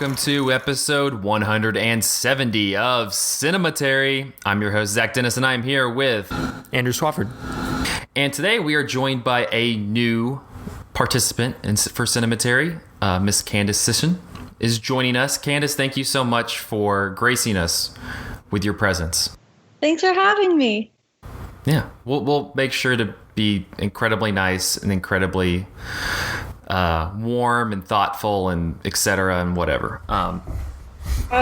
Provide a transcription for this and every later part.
welcome to episode 170 of Cinematary. I'm your host, Zach Dennis, and I'm here with Andrew Swafford. And today we are joined by a new participant for Cinematary. Miss Candace Sisson is joining us. Candace, thank you so much for gracing us with your presence. Thanks for having me. Yeah, we'll make sure to be incredibly nice and incredibly warm and thoughtful and etc. and whatever. I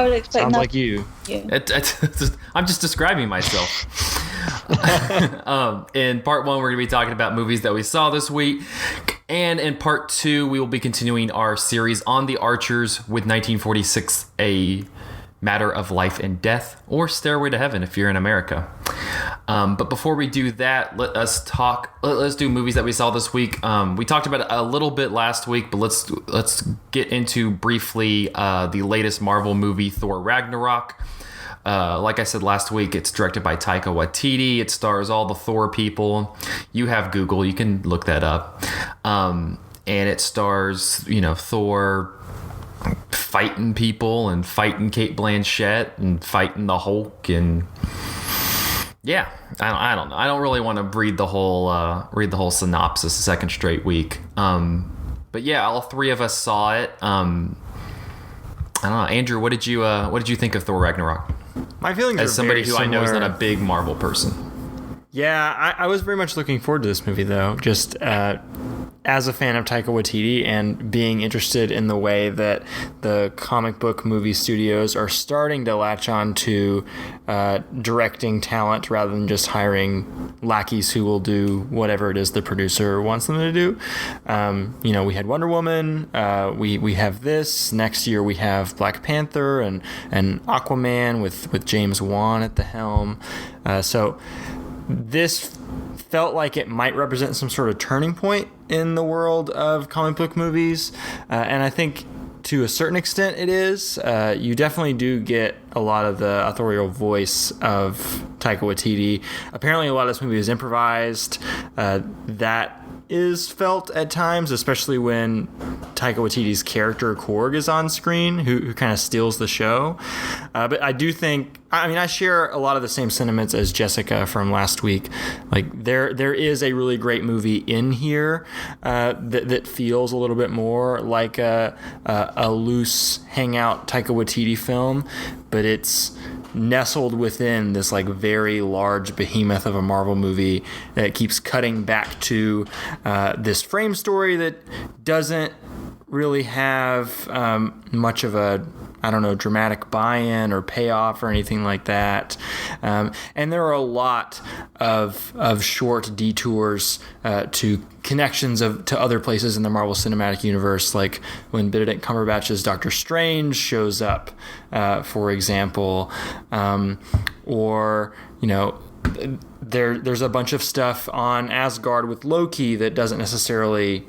would expect. Sounds like you. I'm just describing myself. In part one, we're going to be talking about movies that we saw this week. And in part two, we will be continuing our series on The Archers with 1946, A Matter of Life and Death, or Stairway to Heaven if you're in America. But before we do that, let's do movies that we saw this week. We talked about it a little bit last week, but let's get into briefly the latest Marvel movie, Thor Ragnarok. Like I said last week, it's directed by Taika Waititi. It stars all the Thor people. You have Google, you can look that up. And it stars, Thor fighting people and fighting Cate Blanchett and fighting the Hulk, and yeah, I don't know. I don't really want to read the whole synopsis a second straight week. But yeah, all three of us saw it. I don't know, Andrew, what did you think of Thor Ragnarok? My feelings as are somebody very who similar. I know is not a big Marvel person. Yeah, I was very much looking forward to this movie, though, just as a fan of Taika Waititi and being interested in the way that the comic book movie studios are starting to latch on to directing talent rather than just hiring lackeys who will do whatever it is the producer wants them to do. We had Wonder Woman, we have this. Next year we have Black Panther and Aquaman with James Wan at the helm. So this felt like it might represent some sort of turning point in the world of comic book movies. And I think to a certain extent it is. You definitely do get a lot of the authorial voice of Taika Waititi. Apparently a lot of this movie is improvised. That is felt at times, especially when Taika Waititi's character Korg is on screen, who kind of steals the show. But I do think, I share a lot of the same sentiments as Jessica from last week. Like there is a really great movie in here that feels a little bit more like a loose hangout Taika Waititi film, but it's nestled within this like very large behemoth of a Marvel movie that keeps cutting back to this frame story that doesn't really have much of a dramatic buy-in or payoff or anything like that. And there are a lot of short detours to connections to other places in the Marvel Cinematic Universe, like when Benedict Cumberbatch's Doctor Strange shows up, for example, or there's a bunch of stuff on Asgard with Loki that doesn't necessarily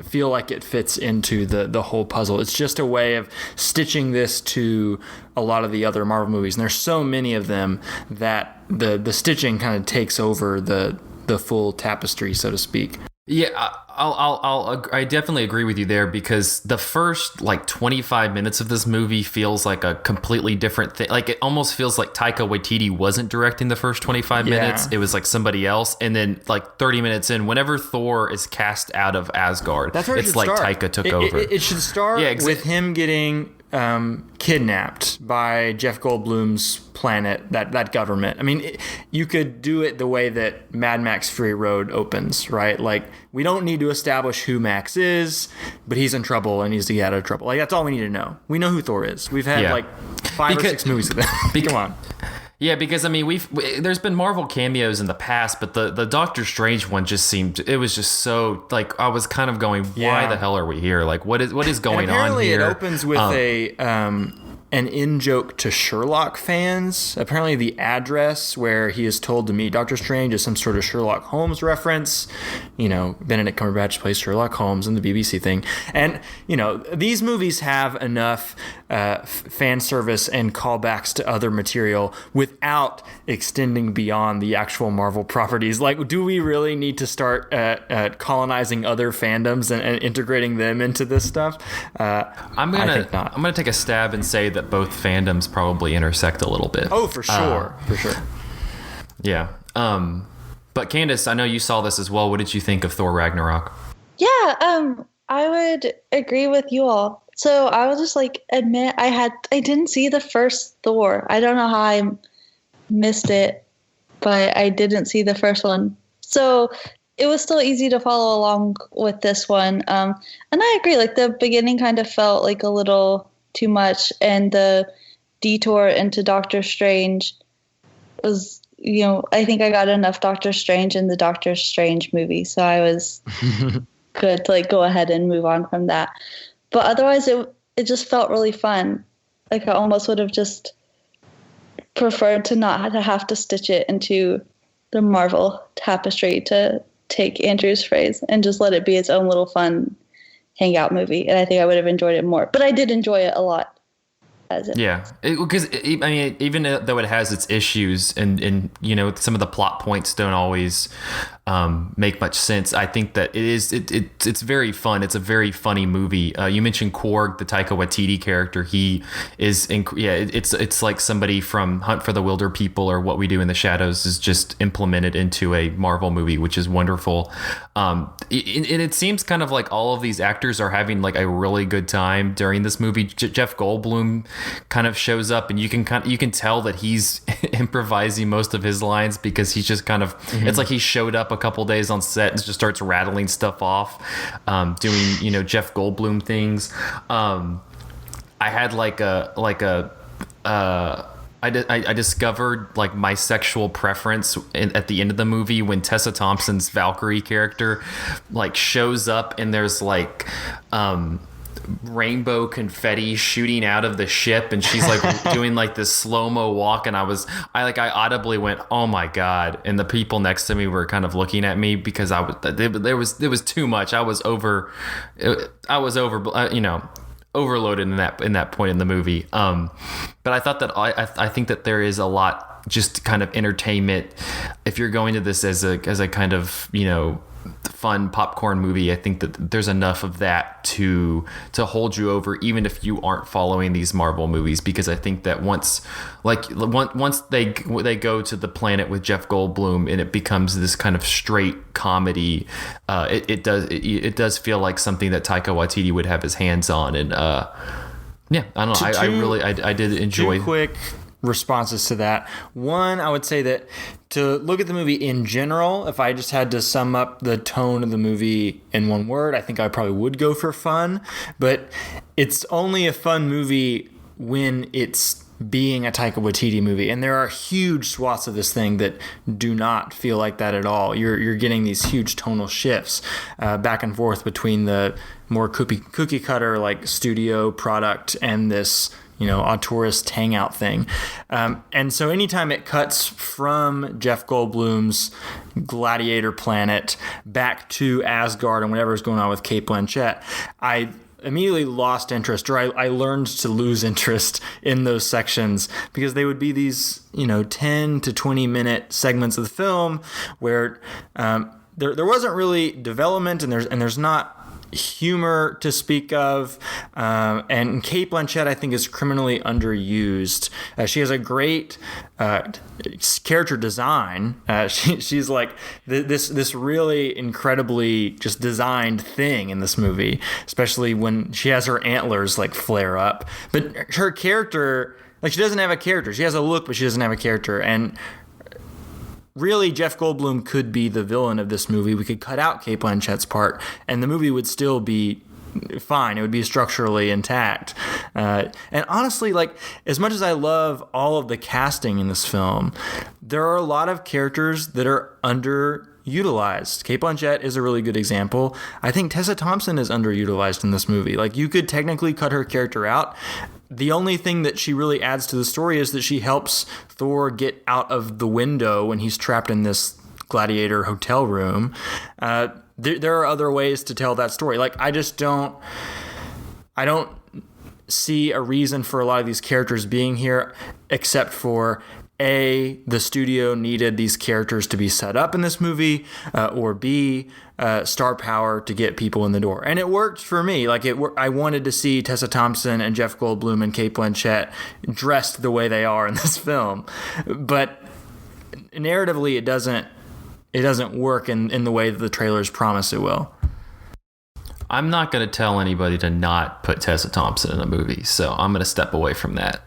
feel like it fits into the whole puzzle. It's just a way of stitching this to a lot of the other Marvel movies, and there's so many of them that the stitching kind of takes over the full tapestry, so to speak. Yeah, I definitely agree with you there, because the first 25 minutes of this movie feels like a completely different thing. Like it almost feels like Taika Waititi wasn't directing the first 25 minutes. It was like somebody else. And then 30 minutes in, whenever Thor is cast out of Asgard, that's where it's like start. Taika took over. It should start with him getting kidnapped by Jeff Goldblum's planet, that government. I mean, you could do it the way that Mad Max Fury Road opens, right? Like, we don't need to establish who Max is, but he's in trouble and needs to get out of trouble. Like, that's all we need to know. We know who Thor is. We've had 5 or 6 movies of that. Come on. Yeah, because there's been Marvel cameos in the past, but the Doctor Strange one just seemed, it was just so I was kind of going, why the hell are we here? Like, what is going on here? Apparently, it opens with an in-joke to Sherlock fans. Apparently, the address where he is told to meet Doctor Strange is some sort of Sherlock Holmes reference. Benedict Cumberbatch plays Sherlock Holmes in the BBC thing, and these movies have enough fan service and callbacks to other material without extending beyond the actual Marvel properties. Like, do we really need to start colonizing other fandoms and integrating them into this stuff? I'm I think not. gonna take a stab and say that both fandoms probably intersect a little bit. Oh, for sure, for sure. Yeah. But Candace, I know you saw this as well. What did you think of Thor Ragnarok? Yeah, I would agree with you all. So I will just admit I didn't see the first Thor. I don't know how I missed it, but I didn't see the first one. So it was still easy to follow along with this one. And I agree, the beginning kind of felt like a little too much, and the detour into Doctor Strange was, I think I got enough Doctor Strange in the Doctor Strange movie, so I was good to go ahead and move on from that. But otherwise, it just felt really fun. I almost would have just preferred to not have to stitch it into the Marvel tapestry, to take Andrew's phrase, and just let it be its own little fun hangout movie. And I think I would have enjoyed it more. But I did enjoy it a lot. Yeah, because even though it has its issues and some of the plot points don't always make much sense, I think that it's very fun. It's a very funny movie. You mentioned Korg, the Taika Waititi character. He is it's like somebody from Hunt for the Wilder People or What We Do in the Shadows is just implemented into a Marvel movie, which is wonderful. And it seems kind of like all of these actors are having a really good time during this movie. Jeff Goldblum kind of shows up, and you can tell that he's improvising most of his lines, because he's just kind of it's like he showed up a couple days on set and just starts rattling stuff off, doing Jeff Goldblum things. I had I discovered my sexual preference at the end of the movie when Tessa Thompson's Valkyrie character shows up, and there's rainbow confetti shooting out of the ship, and she's doing this slow-mo walk, and I audibly went, oh my god, and the people next to me were kind of looking at me, because there was too much. I was overloaded in that point in the movie. But I thought that I think that there is a lot just kind of entertainment if you're going to this as a kind of fun popcorn movie. I think that there's enough of that to hold you over, even if you aren't following these Marvel movies, because I think that once they go to the planet with Jeff Goldblum and it becomes this kind of straight comedy, it does feel like something that Taika Waititi would have his hands on. And yeah, I don't know. I did enjoy. Two quick responses to that. One, I would say that to look at the movie in general, if I just had to sum up the tone of the movie in one word, I think I probably would go for fun. But it's only a fun movie when it's being a Taika Waititi movie, and there are huge swaths of this thing that do not feel like that at all. You're getting these huge tonal shifts back and forth between the more cookie cutter studio product and this auteurist hangout thing. And so anytime it cuts from Jeff Goldblum's gladiator planet back to Asgard and whatever is going on with Cate Blanchett, I immediately lost interest, or I learned to lose interest in those sections, because they would be these 10 to 20 minute segments of the film where there wasn't really development, and there's not humor to speak of, and Cate Blanchett, I think, is criminally underused. She has a great character design. She's this really incredibly just designed thing in this movie, especially when she has her antlers flare up. But her character, she doesn't have a character. She has a look, but she doesn't have a character. And really, Jeff Goldblum could be the villain of this movie. We could cut out Cate Blanchett's part, and the movie would still be fine. It would be structurally intact. And honestly, as much as I love all of the casting in this film, there are a lot of characters that are underutilized. Cate Blanchett is a really good example. I think Tessa Thompson is underutilized in this movie. You could technically cut her character out. The only thing that she really adds to the story is that she helps Thor get out of the window when he's trapped in this gladiator hotel room. There are other ways to tell that story. I don't see a reason for a lot of these characters being here, except for A, the studio needed these characters to be set up in this movie, or B, star power to get people in the door. And it worked for me. Like I wanted to see Tessa Thompson and Jeff Goldblum and Cate Blanchett dressed the way they are in this film. But narratively, it doesn't work in the way that the trailers promise it will. I'm not going to tell anybody to not put Tessa Thompson in a movie, so I'm going to step away from that.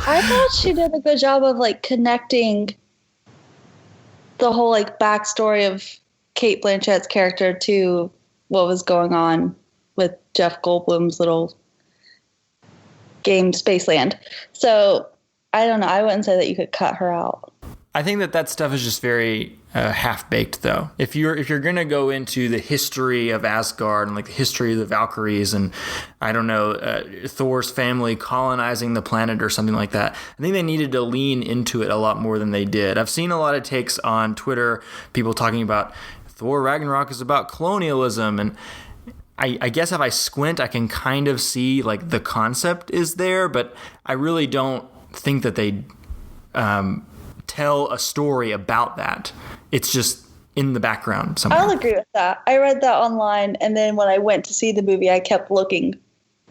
I thought she did a good job of like connecting the whole like backstory of Cate Blanchett's character to what was going on with Jeff Goldblum's little game Spaceland. So I don't know. I wouldn't say that you could cut her out. I think that stuff is just very half-baked, though. If you're going to go into the history of Asgard and like the history of the Valkyries and, I don't know, Thor's family colonizing the planet or something like that, I think they needed to lean into it a lot more than they did. I've seen a lot of takes on Twitter, people talking about Thor Ragnarok is about colonialism, and I guess if I squint, I can kind of see like the concept is there, but I really don't think that they tell a story about that. It's just in the background somewhere. I'll agree with that. I read that online, and then when I went to see the movie, I kept looking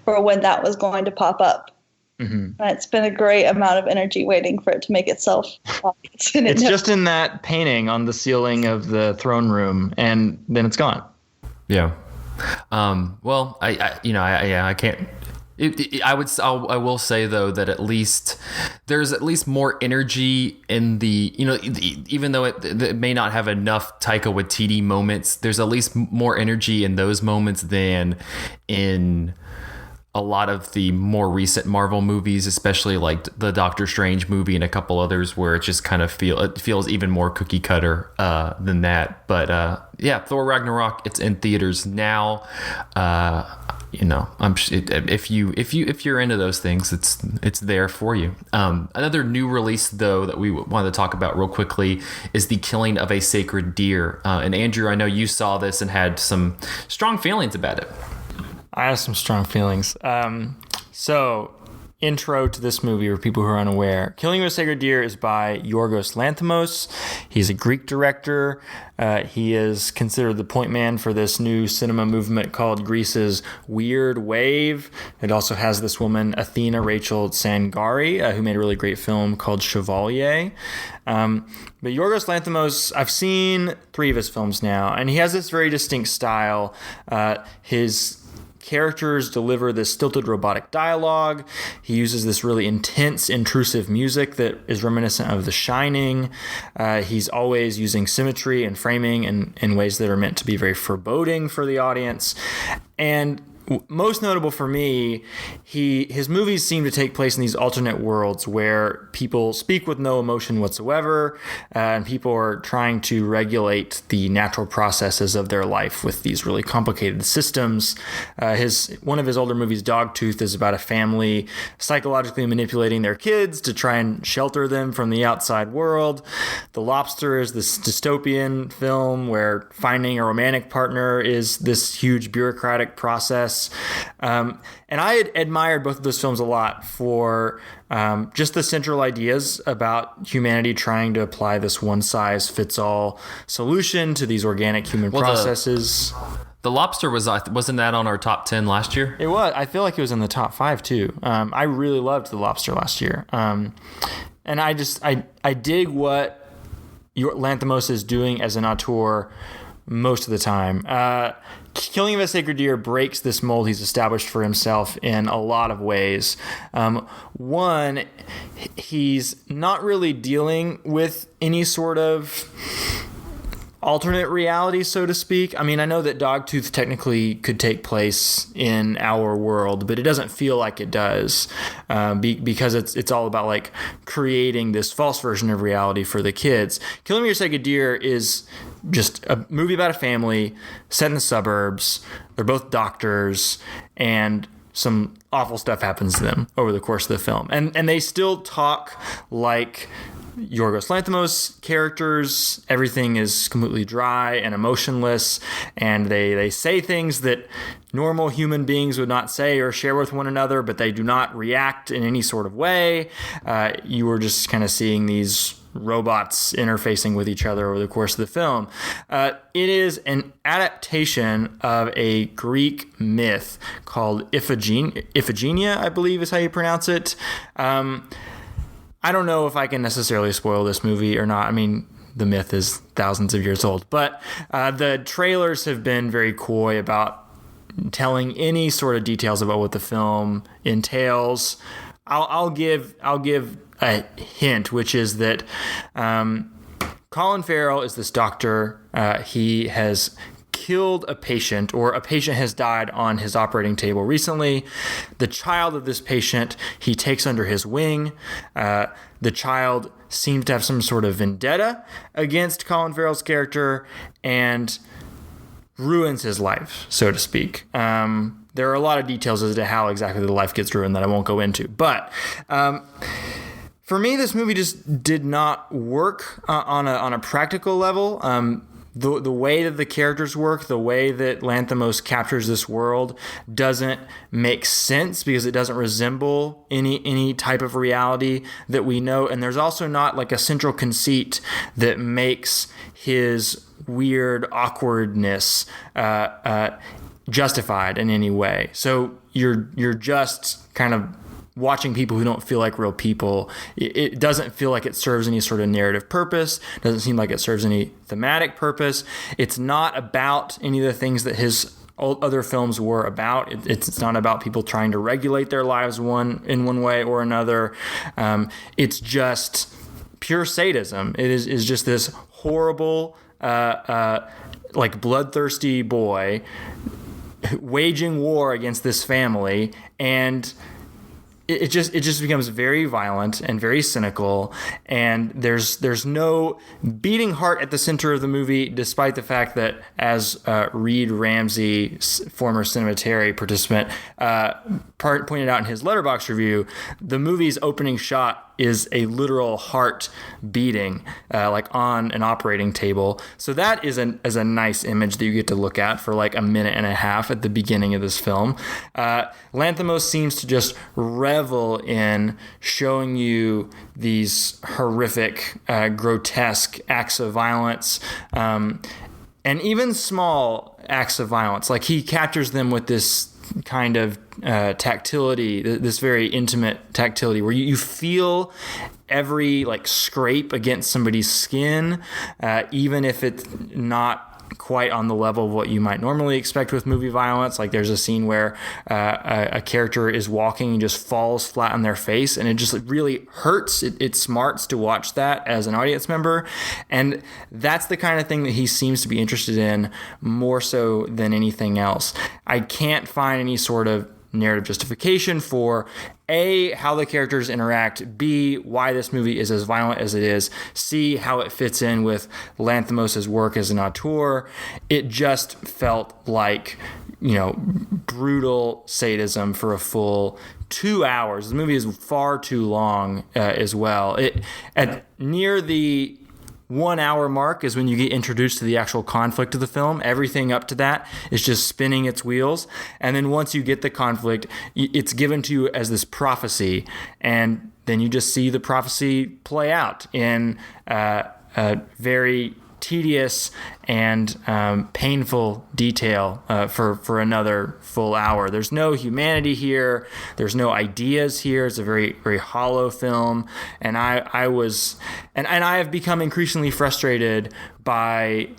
for when that was going to pop up. Mm-hmm. And it's been a great amount of energy waiting for it to make itself obvious. It's just in that painting on the ceiling of the throne room, and then it's gone. Yeah. Well, I can't. I will say though that at least there's at least more energy in the, even though it may not have enough Taika Waititi moments, there's at least more energy in those moments than in a lot of the more recent Marvel movies, especially like the Doctor Strange movie and a couple others where it just kind of feels even more cookie cutter than that. But yeah, Thor Ragnarok, it's in theaters now. If you're into those things, it's there for you. Another new release though that we wanted to talk about real quickly is The Killing of a Sacred Deer. And Andrew, I know you saw this and had some strong feelings about it. I have some strong feelings. So, intro to this movie for people who are unaware. Killing of a Sacred Deer is by Yorgos Lanthimos. He's a Greek director. He is considered the point man for this new cinema movement called Greece's Weird Wave. It also has this woman, Athena Rachel Tsangari, who made a really great film called Chevalier. But Yorgos Lanthimos, I've seen 3 of his films now, and he has this very distinct style. His characters deliver this stilted robotic dialogue. He uses this really intense, intrusive music that is reminiscent of The Shining. He's always using symmetry and framing in ways that are meant to be very foreboding for the audience. And most notable for me, his movies seem to take place in these alternate worlds where people speak with no emotion whatsoever, and people are trying to regulate the natural processes of their life with these really complicated systems. One of his older movies, Dogtooth, is about a family psychologically manipulating their kids to try and shelter them from the outside world. The Lobster is this dystopian film where finding a romantic partner is this huge bureaucratic process. And I had admired both of those films a lot for just the central ideas about humanity trying to apply this one-size-fits-all solution to these organic human processes. The Lobster wasn't that on our top 10 last year? It was. I feel like it was in the top 5 too. I really loved The Lobster last year. And I dig what Lanthimos is doing as an auteur most of the time. Killing of a Sacred Deer breaks this mold he's established for himself in a lot of ways. One, he's not really dealing with any sort of alternate reality, so to speak. I mean, I know that Dogtooth technically could take place in our world, but it doesn't feel like it does because it's all about like creating this false version of reality for the kids. Killing of a Sacred Deer is just a movie about a family set in the suburbs. They're both doctors, and some awful stuff happens to them over the course of the film. And they still talk like Yorgos Lanthimos characters, everything is completely dry and emotionless, and they say things that normal human beings would not say or share with one another, but they do not react in any sort of way. You were just kind of seeing these robots interfacing with each other over the course of the film. It is an adaptation of a Greek myth called Iphigenia, I believe is how you pronounce it. I don't know if I can necessarily spoil this movie or not. I mean, the myth is thousands of years old, but the trailers have been very coy about telling any sort of details about what the film entails. I'll give a hint, which is that Colin Farrell is this doctor. He has killed a patient, or a patient has died on his operating table recently. The child of this patient he takes under his wing. The child seems to have some sort of vendetta against Colin Farrell's character and ruins his life, so to speak. There are a lot of details as to how exactly the life gets ruined that I won't go into. But for me, this movie just did not work on a practical level. The way that the characters work, the way that Lanthimos captures this world doesn't make sense because it doesn't resemble any type of reality that we know. And there's also not like a central conceit that makes his weird awkwardness justified in any way. So you're just kind of watching people who don't feel like real people. It doesn't feel like it serves any sort of narrative purpose. Doesn't seem like it serves any thematic purpose. It's not about any of the things that his other films were about. It's not about people trying to regulate their lives in one way or another. It's just pure sadism. It is just this horrible, like bloodthirsty boy waging war against this family, and it just becomes very violent and very cynical, and there's no beating heart at the center of the movie, despite the fact that, as Reed Ramsey, former Cinematary participant, pointed out in his Letterboxd review, the movie's opening shot is a literal heart beating, like on an operating table. So that is a nice image that you get to look at for like a minute and a half at the beginning of this film. Lanthimos seems to just revel in showing you these horrific, grotesque acts of violence, and even small acts of violence. Like, he captures them with this kind of tactility, this very intimate tactility, where you feel every like scrape against somebody's skin, even if it's not quite on the level of what you might normally expect with movie violence. Like, there's a scene where a character is walking and just falls flat on their face, and it just really hurts. It smarts to watch that as an audience member, and that's the kind of thing that he seems to be interested in more so than anything else. I can't find any sort of narrative justification for A, how the characters interact, B, why this movie is as violent as it is, C, how it fits in with Lanthimos' work as an auteur. It just felt like, brutal sadism for a full 2 hours. The movie is far too long as well. At near the 1 hour mark is when you get introduced to the actual conflict of the film. Everything up to that is just spinning its wheels. And then once you get the conflict, it's given to you as this prophecy. And then you just see the prophecy play out in a very tedious and painful detail for another full hour. There's no humanity here. There's no ideas here. It's a very, very hollow film. And I have become increasingly frustrated by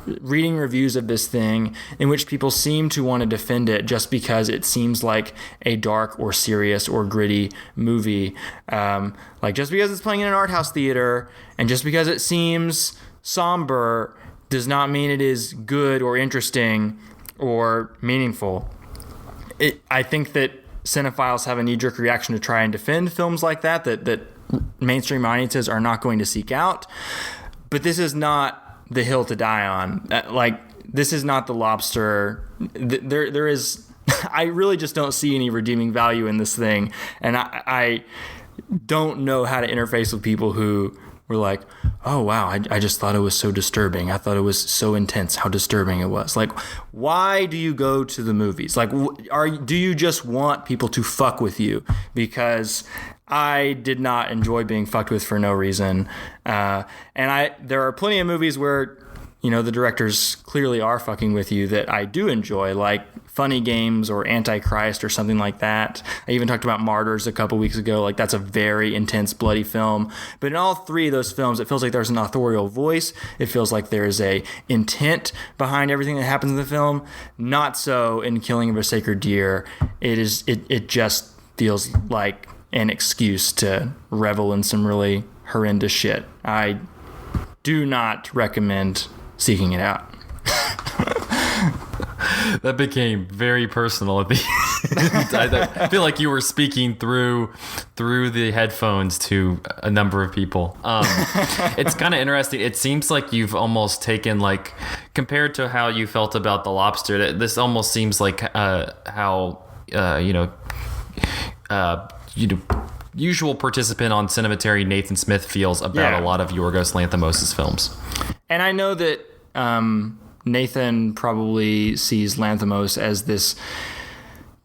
reading reviews of this thing in which people seem to want to defend it just because it seems like a dark or serious or gritty movie. Like, just because it's playing in an art house theater and just because it seems somber does not mean it is good or interesting or meaningful. I think that cinephiles have a knee-jerk reaction to try and defend films like that mainstream audiences are not going to seek out. But this is not the hill to die on. This is not The Lobster. There is... I really just don't see any redeeming value in this thing. And I don't know how to interface with people who were like, oh wow, I just thought it was so disturbing. I thought it was so intense how disturbing it was. Like, why do you go to the movies? Like, do you just want people to fuck with you? Because I did not enjoy being fucked with for no reason. And there are plenty of movies where, you know, the directors clearly are fucking with you that I do enjoy, like Funny Games or Antichrist or something like that. I even talked about Martyrs a couple weeks ago. Like, that's a very intense, bloody film. But in all three of those films, it feels like there's an authorial voice. It feels like there's a intent behind everything that happens in the film. Not so in Killing of a Sacred Deer. It just feels like an excuse to revel in some really horrendous shit. I do not recommend seeking it out. That became very personal at the end. I feel like you were speaking through the headphones to a number of people. It's kind of interesting. It seems like you've almost taken, like, compared to how you felt about The Lobster, this almost seems like how usual participant on Cinematary Nathan Smith feels about a lot of Yorgos Lanthimos' films. And I know that Nathan probably sees Lanthimos as this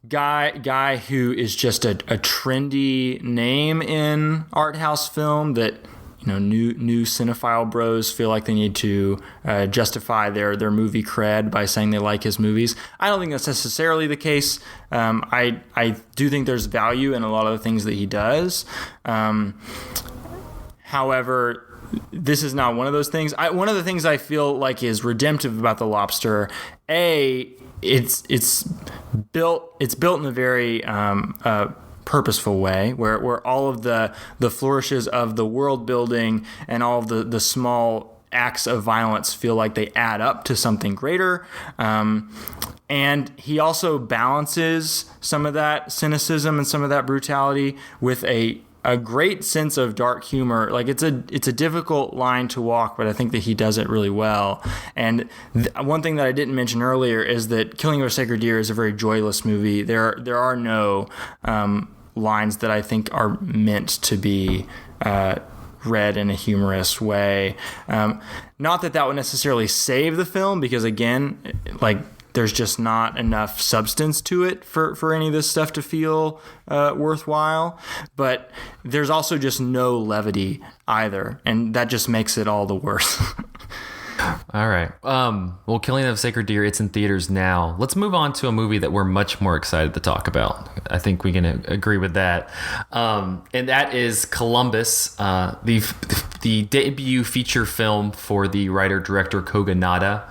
guy who is just a trendy name in art house film that, you know, new cinephile bros feel like they need to justify their movie cred by saying they like his movies. I don't think that's necessarily the case. I do think there's value in a lot of the things that he does. However, this is not one of those things. One of the things I feel like is redemptive about The Lobster, it's built in a very purposeful way, where all of the flourishes of the world building and all of the small acts of violence feel like they add up to something greater. And he also balances some of that cynicism and some of that brutality with a great sense of dark humor. Like, it's a difficult line to walk, but I think that he does it really well. And one thing that I didn't mention earlier is that Killing of a Sacred Deer is a very joyless movie. There are no lines that I think are meant to be read in a humorous way. Not that would necessarily save the film, because again, like, there's just not enough substance to it for any of this stuff to feel worthwhile. But there's also just no levity either, and that just makes it all the worse. All right. Well, Killing of a Sacred Deer, it's in theaters now. Let's move on to a movie that we're much more excited to talk about. I think we can agree with that. And that is Columbus, the debut feature film for the writer-director Koga Nada.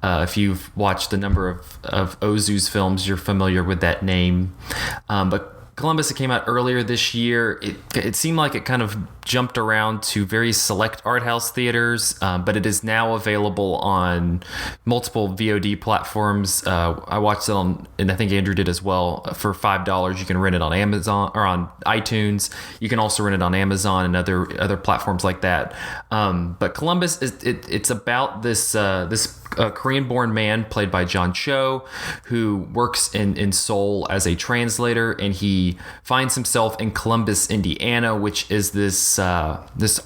If you've watched a number of Ozu's films, you're familiar with that name. But Columbus, it came out earlier this year. It seemed like it kind of jumped around to very select art house theaters, but it is now available on multiple VOD platforms. I watched it on, and I think Andrew did as well, for $5. You can rent it on Amazon or on iTunes. You can also rent it on Amazon and other platforms like that. But Columbus, it's about this Korean-born man played by John cho, who works in Seoul as a translator, and he finds himself in Columbus, Indiana, which is this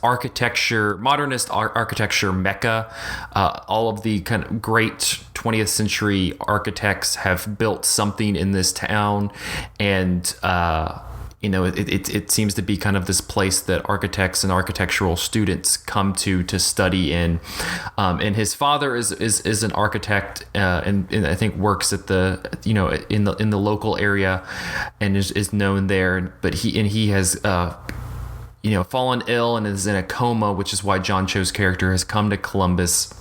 architecture, modernist architecture mecca. All of the kind of great 20th century architects have built something in this town, and it seems to be kind of this place that architects and architectural students come to study in. And his father is an architect, and I think works at in the local area, and is known there. But he has fallen ill and is in a coma, which is why John Cho's character has come to Columbus.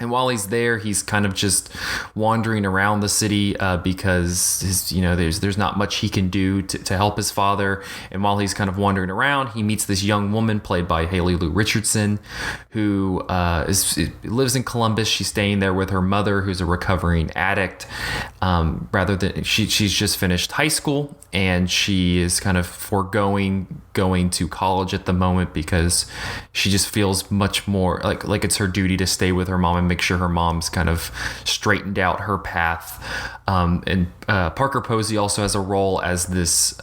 And while he's there, he's kind of just wandering around the city because there's not much he can do to help his father. And while he's kind of wandering around, he meets this young woman played by Haley Lou Richardson, who lives in Columbus. She's staying there with her mother, who's a recovering addict. rather than she's just finished high school, and she is kind of foregoing going to college at the moment because she just feels much more like it's her duty to stay with her mom and make sure her mom's kind of straightened out her path. And Parker Posey also has a role as this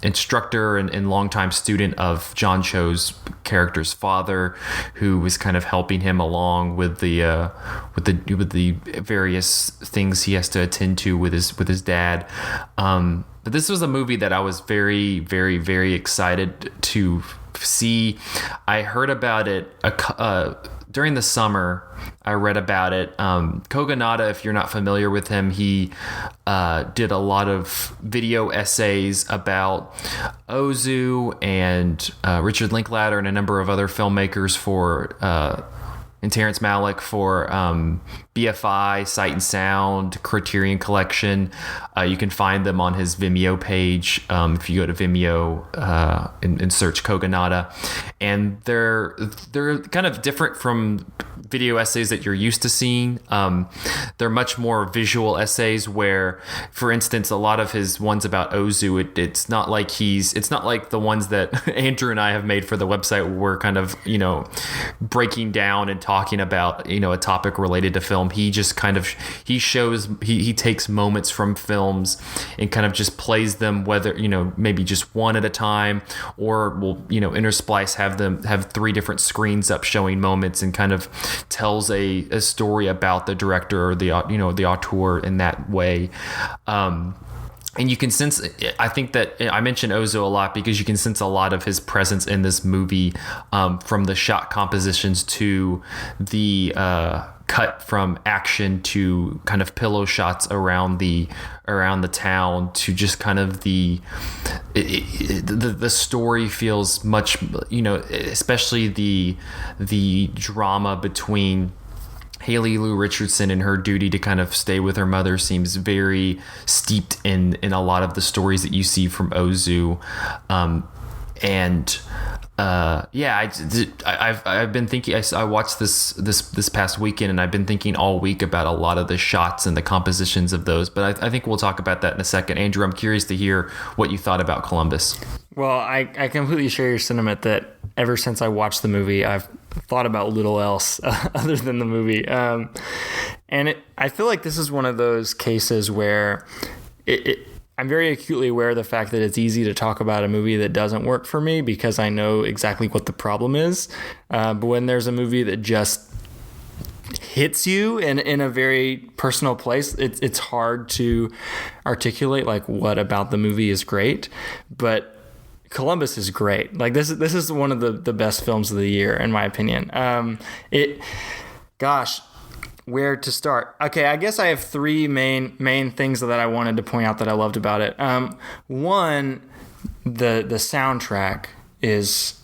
instructor and longtime student of John Cho's character's father, who was kind of helping him along with the various things he has to attend to with his dad. But this was a movie that I was very, very, very excited to see. I heard about it during the summer. I read about it. Kogonada, if you're not familiar with him, he did a lot of video essays about Ozu and Richard Linklater and a number of other filmmakers and Terrence Malick for BFI, Sight and Sound, Criterion Collection. You can find them on his Vimeo page if you go to Vimeo and search Kogonada. And they're kind of different from video essays that you're used to seeing. They're much more visual essays where, for instance, a lot of his ones about Ozu, it's not like the ones that Andrew and I have made for the website where we're kind of, breaking down and talking about, a topic related to film. He just kind of, he takes moments from films and kind of just plays them, whether, maybe just one at a time, or will, intersplice, have 3 different screens up showing moments, and kind of tells a story about the director or the auteur in that way. And you can sense, I think that I mention Ozu a lot because you can sense a lot of his presence in this movie, from the shot compositions to the cut from action to kind of pillow shots around the town, to just kind of the story feels much, especially the drama between Haley Lou Richardson and her duty to kind of stay with her mother seems very steeped in a lot of the stories that you see from Ozu. I've been thinking. I watched this past weekend, and I've been thinking all week about a lot of the shots and the compositions of those. But I think we'll talk about that in a second. Andrew, I'm curious to hear what you thought about Columbus. Well, I completely share your sentiment that ever since I watched the movie, I've thought about little else other than the movie. I feel like this is one of those cases where I'm very acutely aware of the fact that it's easy to talk about a movie that doesn't work for me because I know exactly what the problem is. But when there's a movie that just hits you in a very personal place, it's hard to articulate like what about the movie is great. But Columbus is great. Like this is one of the best films of the year, in my opinion. Where to start? Okay, I guess I have 3 main things that I wanted to point out that I loved about it. One, the soundtrack is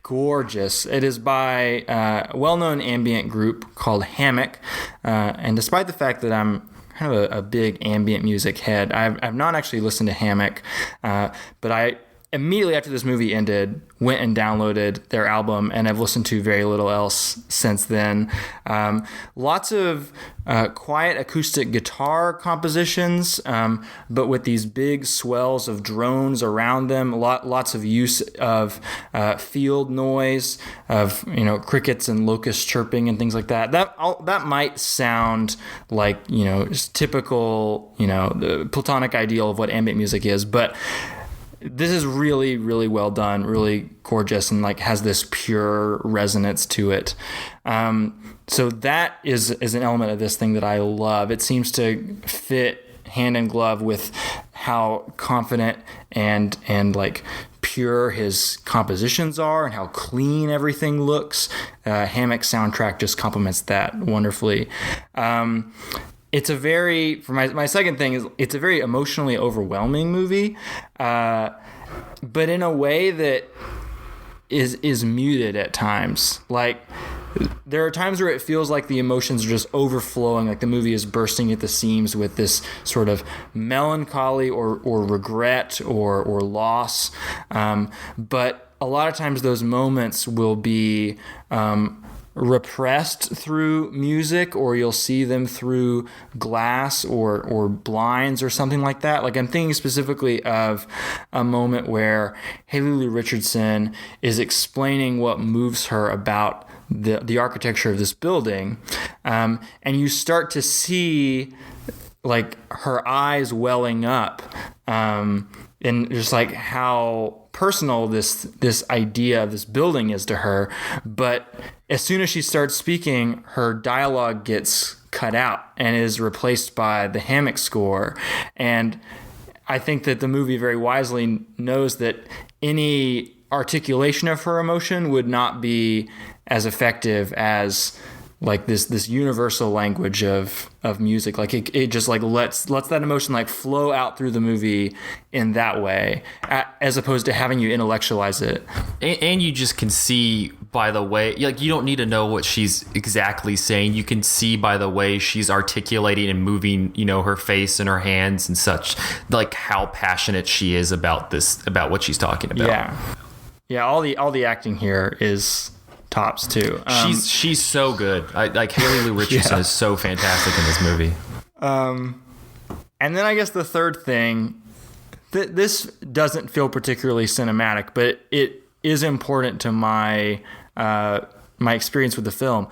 gorgeous. It is by a well-known ambient group called Hammock, and despite the fact that I'm kind of a big ambient music head, I've not actually listened to Hammock, but I immediately after this movie ended, went and downloaded their album, and I've listened to very little else since then. Lots of quiet acoustic guitar compositions, but with these big swells of drones around them. Lots of use of field noise, of crickets and locusts chirping and things like that. That might sound like typical the platonic ideal of what ambient music is, but this is really, really well done, really gorgeous, and has this pure resonance to it. So that is an element of this thing that I love. It seems to fit hand in glove with how confident and pure his compositions are and how clean everything looks. Hammock's soundtrack just complements that wonderfully. It's a very, for my second thing is, it's a very emotionally overwhelming movie, but in a way that is muted at times. There are times where it feels like the emotions are just overflowing, like the movie is bursting at the seams with this sort of melancholy or regret or loss. But a lot of times those moments will be repressed through music, or you'll see them through glass or blinds or something like that. Like, I'm thinking specifically of a moment where Haley Lu Richardson is explaining what moves her about the architecture of this building, and you start to see like her eyes welling up, and just like how personal this idea of this building is to her. But as soon as she starts speaking, her dialogue gets cut out and is replaced by the hammock score. And I think that the movie very wisely knows that any articulation of her emotion would not be as effective as like this universal language of music. Like it just like lets that emotion like flow out through the movie in that way, as opposed to having you intellectualize it. And you just can see by the way, like, you don't need to know what she's exactly saying. You can see by the way she's articulating and moving, her face and her hands and such, like how passionate she is about what she's talking about. Yeah. All the acting here is tops too. She's so good. Like Haley Lu Richardson is so fantastic in this movie. And then I guess the third thing, this doesn't feel particularly cinematic, but it is important to my experience with the film.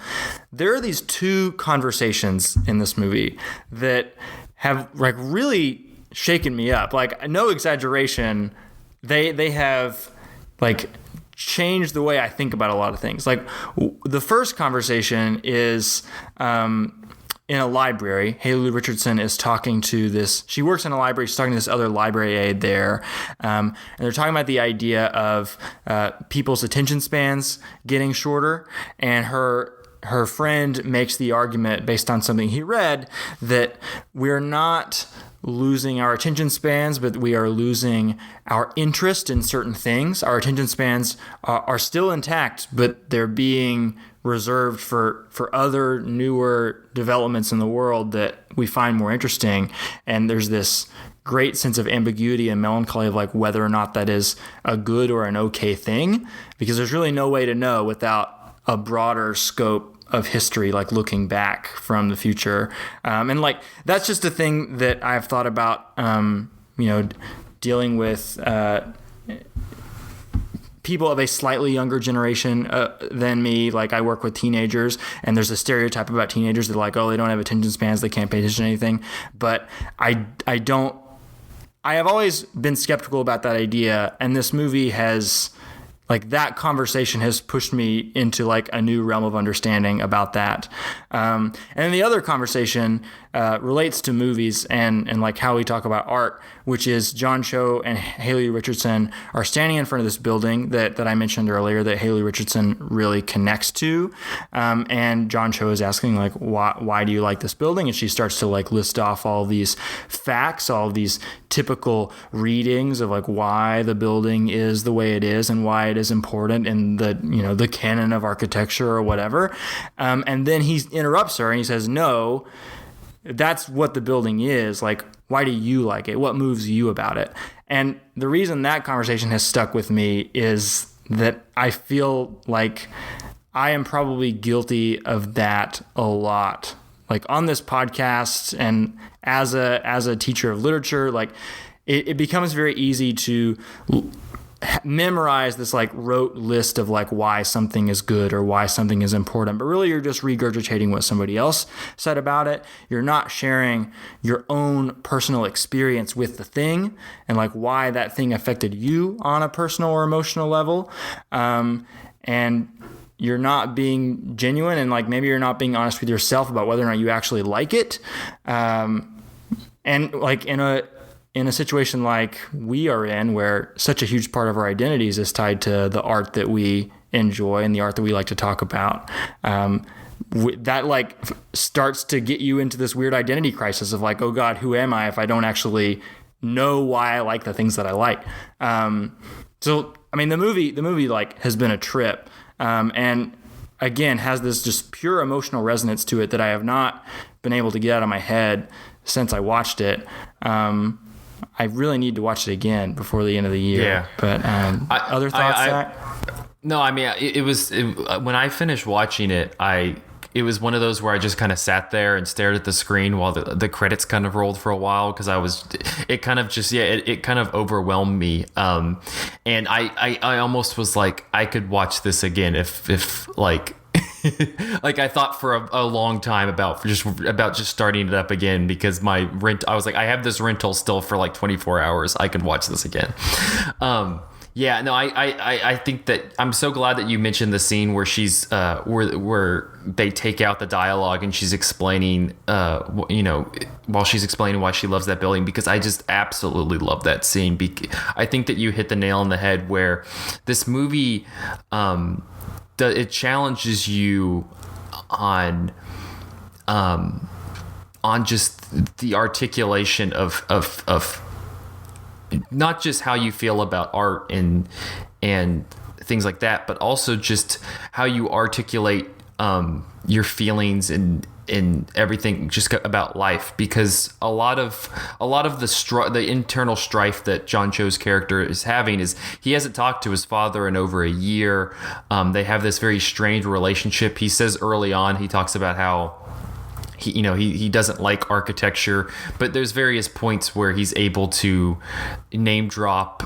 There are these two conversations in this movie that have like really shaken me up. Like, no exaggeration, they have like changed the way I think about a lot of things. Like, the first conversation is in a library. Haley Lu Richardson is talking to this. She works in a library. She's talking to this other library aide there, and they're talking about the idea of people's attention spans getting shorter. And her friend makes the argument based on something he read that we're not losing our attention spans, but we are losing our interest in certain things. Our attention spans are still intact, but they're being reserved for other newer developments in the world that we find more interesting. And there's this great sense of ambiguity and melancholy of like whether or not that is a good or an okay thing, because there's really no way to know without a broader scope of history, like looking back from the future. And like, that's just a thing that I've thought about, dealing with people of a slightly younger generation than me. Like, I work with teenagers, and there's a stereotype about teenagers that like, oh, they don't have attention spans, they can't pay attention to anything. But I have always been skeptical about that idea, and this movie has, like, that conversation has pushed me into like a new realm of understanding about that. And then the other conversation relates to movies and like how we talk about art, which is John Cho and Haley Richardson are standing in front of this building that I mentioned earlier that Haley Richardson really connects to. And John Cho is asking like, why do you like this building? And she starts to like list off all these facts, all of these typical readings of like why the building is the way it is and why it is important in the canon of architecture or whatever. And then he interrupts her and he says, no, that's what the building is. Like, why do you like it? What moves you about it? And the reason that conversation has stuck with me is that I feel like I am probably guilty of that a lot. Like, on this podcast and as a teacher of literature, like it becomes very easy to memorize this like rote list of like why something is good or why something is important, but really you're just regurgitating what somebody else said about it. You're not sharing your own personal experience with the thing and like why that thing affected you on a personal or emotional level. And you're not being genuine, and like maybe you're not being honest with yourself about whether or not you actually like it. And like in a situation like we are in, where such a huge part of our identities is tied to the art that we enjoy and the art that we like to talk about, that like starts to get you into this weird identity crisis of like, oh God, who am I if I don't actually know why I like the things that I like? So, I mean, the movie like has been a trip, and again, has this just pure emotional resonance to it that I have not been able to get out of my head since I watched it. I really need to watch it again before the end of the year. Yeah. But other thoughts, Zach? No, I mean, when I finished watching it, it was one of those where I just kind of sat there and stared at the screen while the credits kind of rolled for a while, because it kind of overwhelmed me. And I almost was like, I could watch this again if like, like I thought for a long time about just starting it up again, because I was like, I have this rental still for like 24 hours. I could watch this again. Yeah, no, I think that I'm so glad that you mentioned the scene where she's where they take out the dialogue and she's explaining, while she's explaining why she loves that building, because I just absolutely love that scene. I think that you hit the nail on the head where this movie, it challenges you on just the articulation of not just how you feel about art and things like that, but also just how you articulate your feelings and everything just about life. Because a lot of the internal strife that John Cho's character is having is he hasn't talked to his father in over a year. They have this very strained relationship. He says early on, he talks about how he doesn't like architecture, but there's various points where he's able to name drop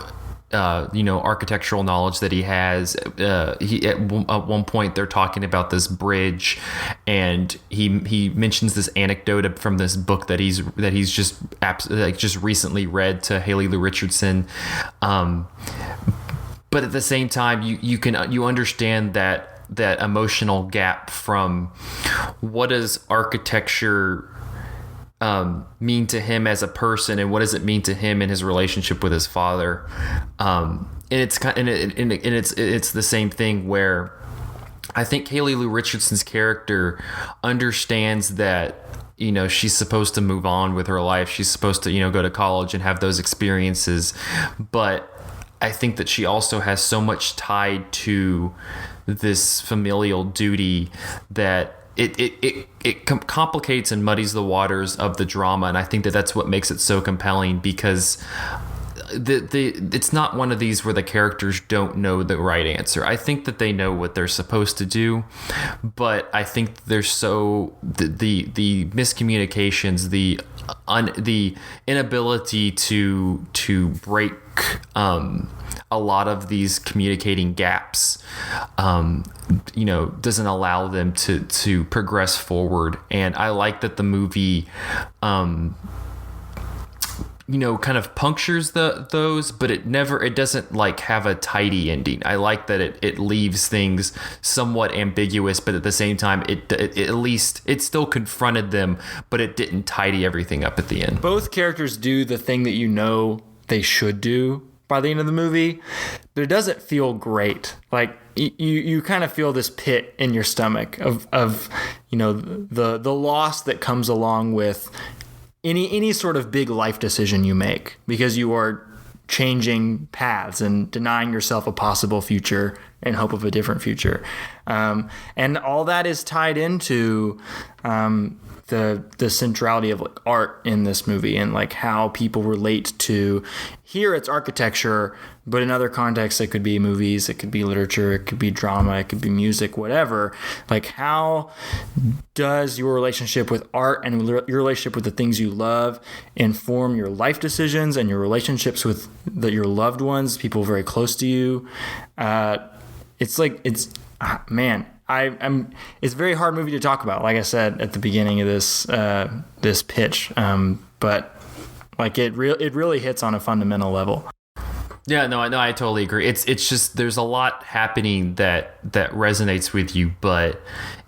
architectural knowledge that he has. At one point they're talking about this bridge, and he mentions this anecdote from this book that he's just recently read to Haley Lou Richardson. But at the same time, you understand that emotional gap from what does architecture mean to him as a person, and what does it mean to him in his relationship with his father. And it's the same thing where I think Haley Lou Richardson's character understands that she's supposed to move on with her life. She's supposed to go to college and have those experiences, but I think that she also has so much tied to this familial duty that it complicates and muddies the waters of the drama. And I think that that's what makes it so compelling, because it's not one of these where the characters don't know the right answer. I think that they know what they're supposed to do, but I think there's the miscommunications, the inability to break a lot of these communicating gaps, doesn't allow them to progress forward. And I like that the movie, kind of punctures those, but it doesn't like have a tidy ending. I like that it leaves things somewhat ambiguous, but at the same time, it at least it still confronted them, but it didn't tidy everything up at the end. Both characters do the thing that they should do by the end of the movie, but it doesn't feel great. Like you kind of feel this pit in your stomach of the loss that comes along with any sort of big life decision you make, because you are changing paths and denying yourself a possible future in hope of a different future. And all that is tied into the centrality of like art in this movie, and like how people relate to, here it's architecture, but in other contexts it could be movies, it could be literature, it could be drama, it could be music, whatever. Like, how does your relationship with art and your relationship with the things you love inform your life decisions and your relationships with your loved ones, people very close to you? It's a very hard movie to talk about, like I said at the beginning of this pitch, but like it really hits on a fundamental level. Yeah, no, I totally agree. It's just there's a lot happening that resonates with you, but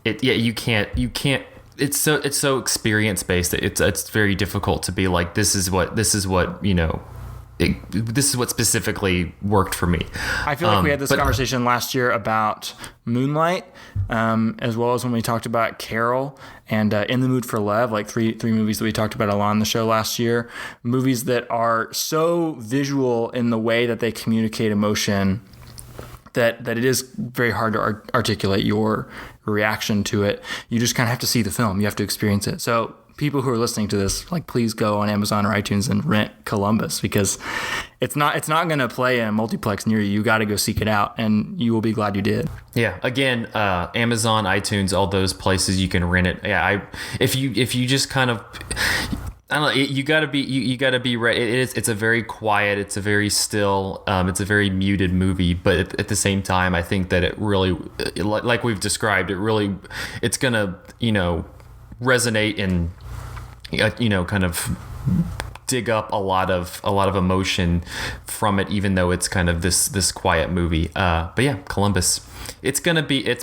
you can't. It's so experience based. It's very difficult to be like, this is what this is what specifically worked for me. I feel like we had this conversation last year about Moonlight, as well as when we talked about Carol and In the Mood for Love, like three movies that we talked about a lot on the show last year. Movies that are so visual in the way that they communicate emotion that it is very hard to articulate your reaction to it. You just kind of have to see the film. You have to experience it. So people who are listening to this, like, please go on Amazon or iTunes and rent Columbus, because it's not going to play in a multiplex near you. You got to go seek it out, and you will be glad you did. Yeah. Again, Amazon, iTunes, all those places you can rent it. Yeah. If you just kind of, I don't know, you gotta be right. It's a very quiet, it's a very still, it's a very muted movie, but at the same time, I think that it really, like we've described, it's gonna, resonate and, kind of dig up a lot of emotion from it, even though it's kind of this quiet movie. But yeah, Columbus. It's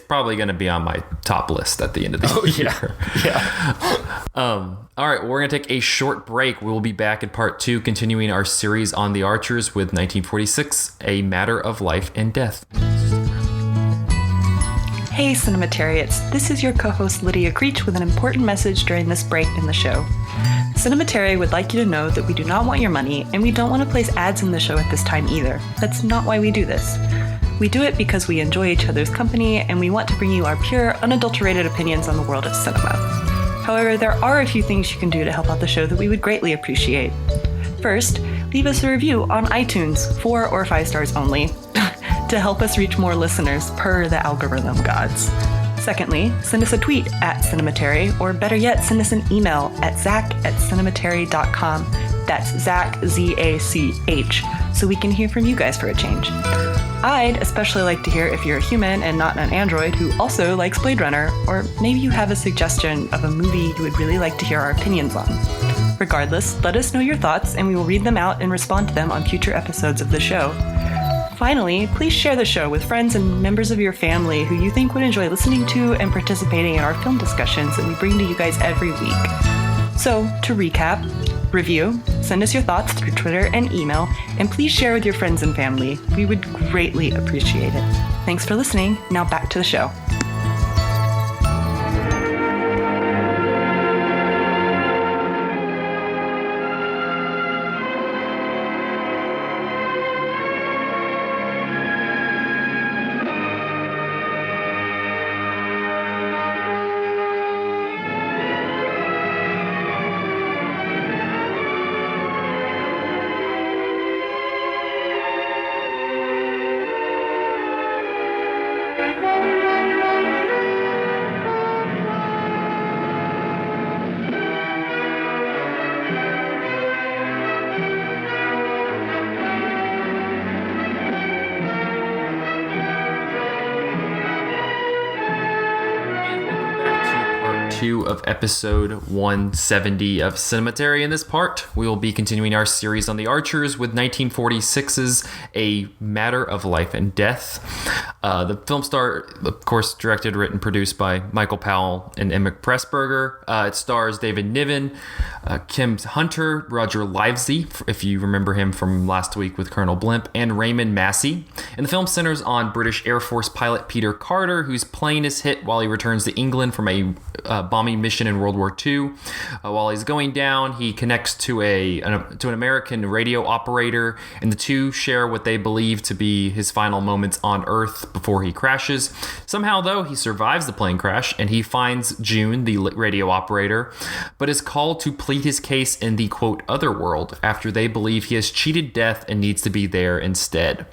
probably gonna be on my top list at the end of the year. Yeah. All right, we're gonna take a short break. We will be back in part 2, continuing our series on the Archers with 1946, A Matter of Life and Death. Hey, Cinematariats. This is your co-host Lydia Creech with an important message during this break in the show. Cinematary would like you to know that we do not want your money, and we don't want to place ads in the show at this time either. That's not why we do this. We do it because we enjoy each other's company, and we want to bring you our pure, unadulterated opinions on the world of cinema. However, there are a few things you can do to help out the show that we would greatly appreciate. First, leave us a review on iTunes, 4 or 5 stars only, to help us reach more listeners per the algorithm gods. Secondly, send us a tweet at Cinematary, or better yet, send us an email at zach@cinematary.com. That's Zach, Z-A-C-H, so we can hear from you guys for a change. I'd especially like to hear if you're a human and not an android who also likes Blade Runner, or maybe you have a suggestion of a movie you would really like to hear our opinions on. Regardless, let us know your thoughts and we will read them out and respond to them on future episodes of the show. Finally, please share the show with friends and members of your family who you think would enjoy listening to and participating in our film discussions that we bring to you guys every week. So, to recap, review, send us your thoughts through Twitter and email, and please share with your friends and family. We would greatly appreciate it. Thanks for listening. Now back to the show. Of episode 170 of Cinematary. In this part, we will be continuing our series on the Archers with 1946's A Matter of Life and Death. The film star, of course, directed, written, produced by Michael Powell and Emmett Pressburger. It stars David Niven, Kim Hunter, Roger Livesey, if you remember him from last week with Colonel Blimp, and Raymond Massey. And the film centers on British Air Force pilot Peter Carter, whose plane is hit while he returns to England from a bombing mission in World War II. While he's going down, he connects to an American radio operator, and the two share what they believe to be his final moments on Earth before he crashes. Somehow, though, he survives the plane crash, and he finds June, the radio operator, but is called to plead his case in the, quote, other world after they believe he has cheated death and needs to be there instead.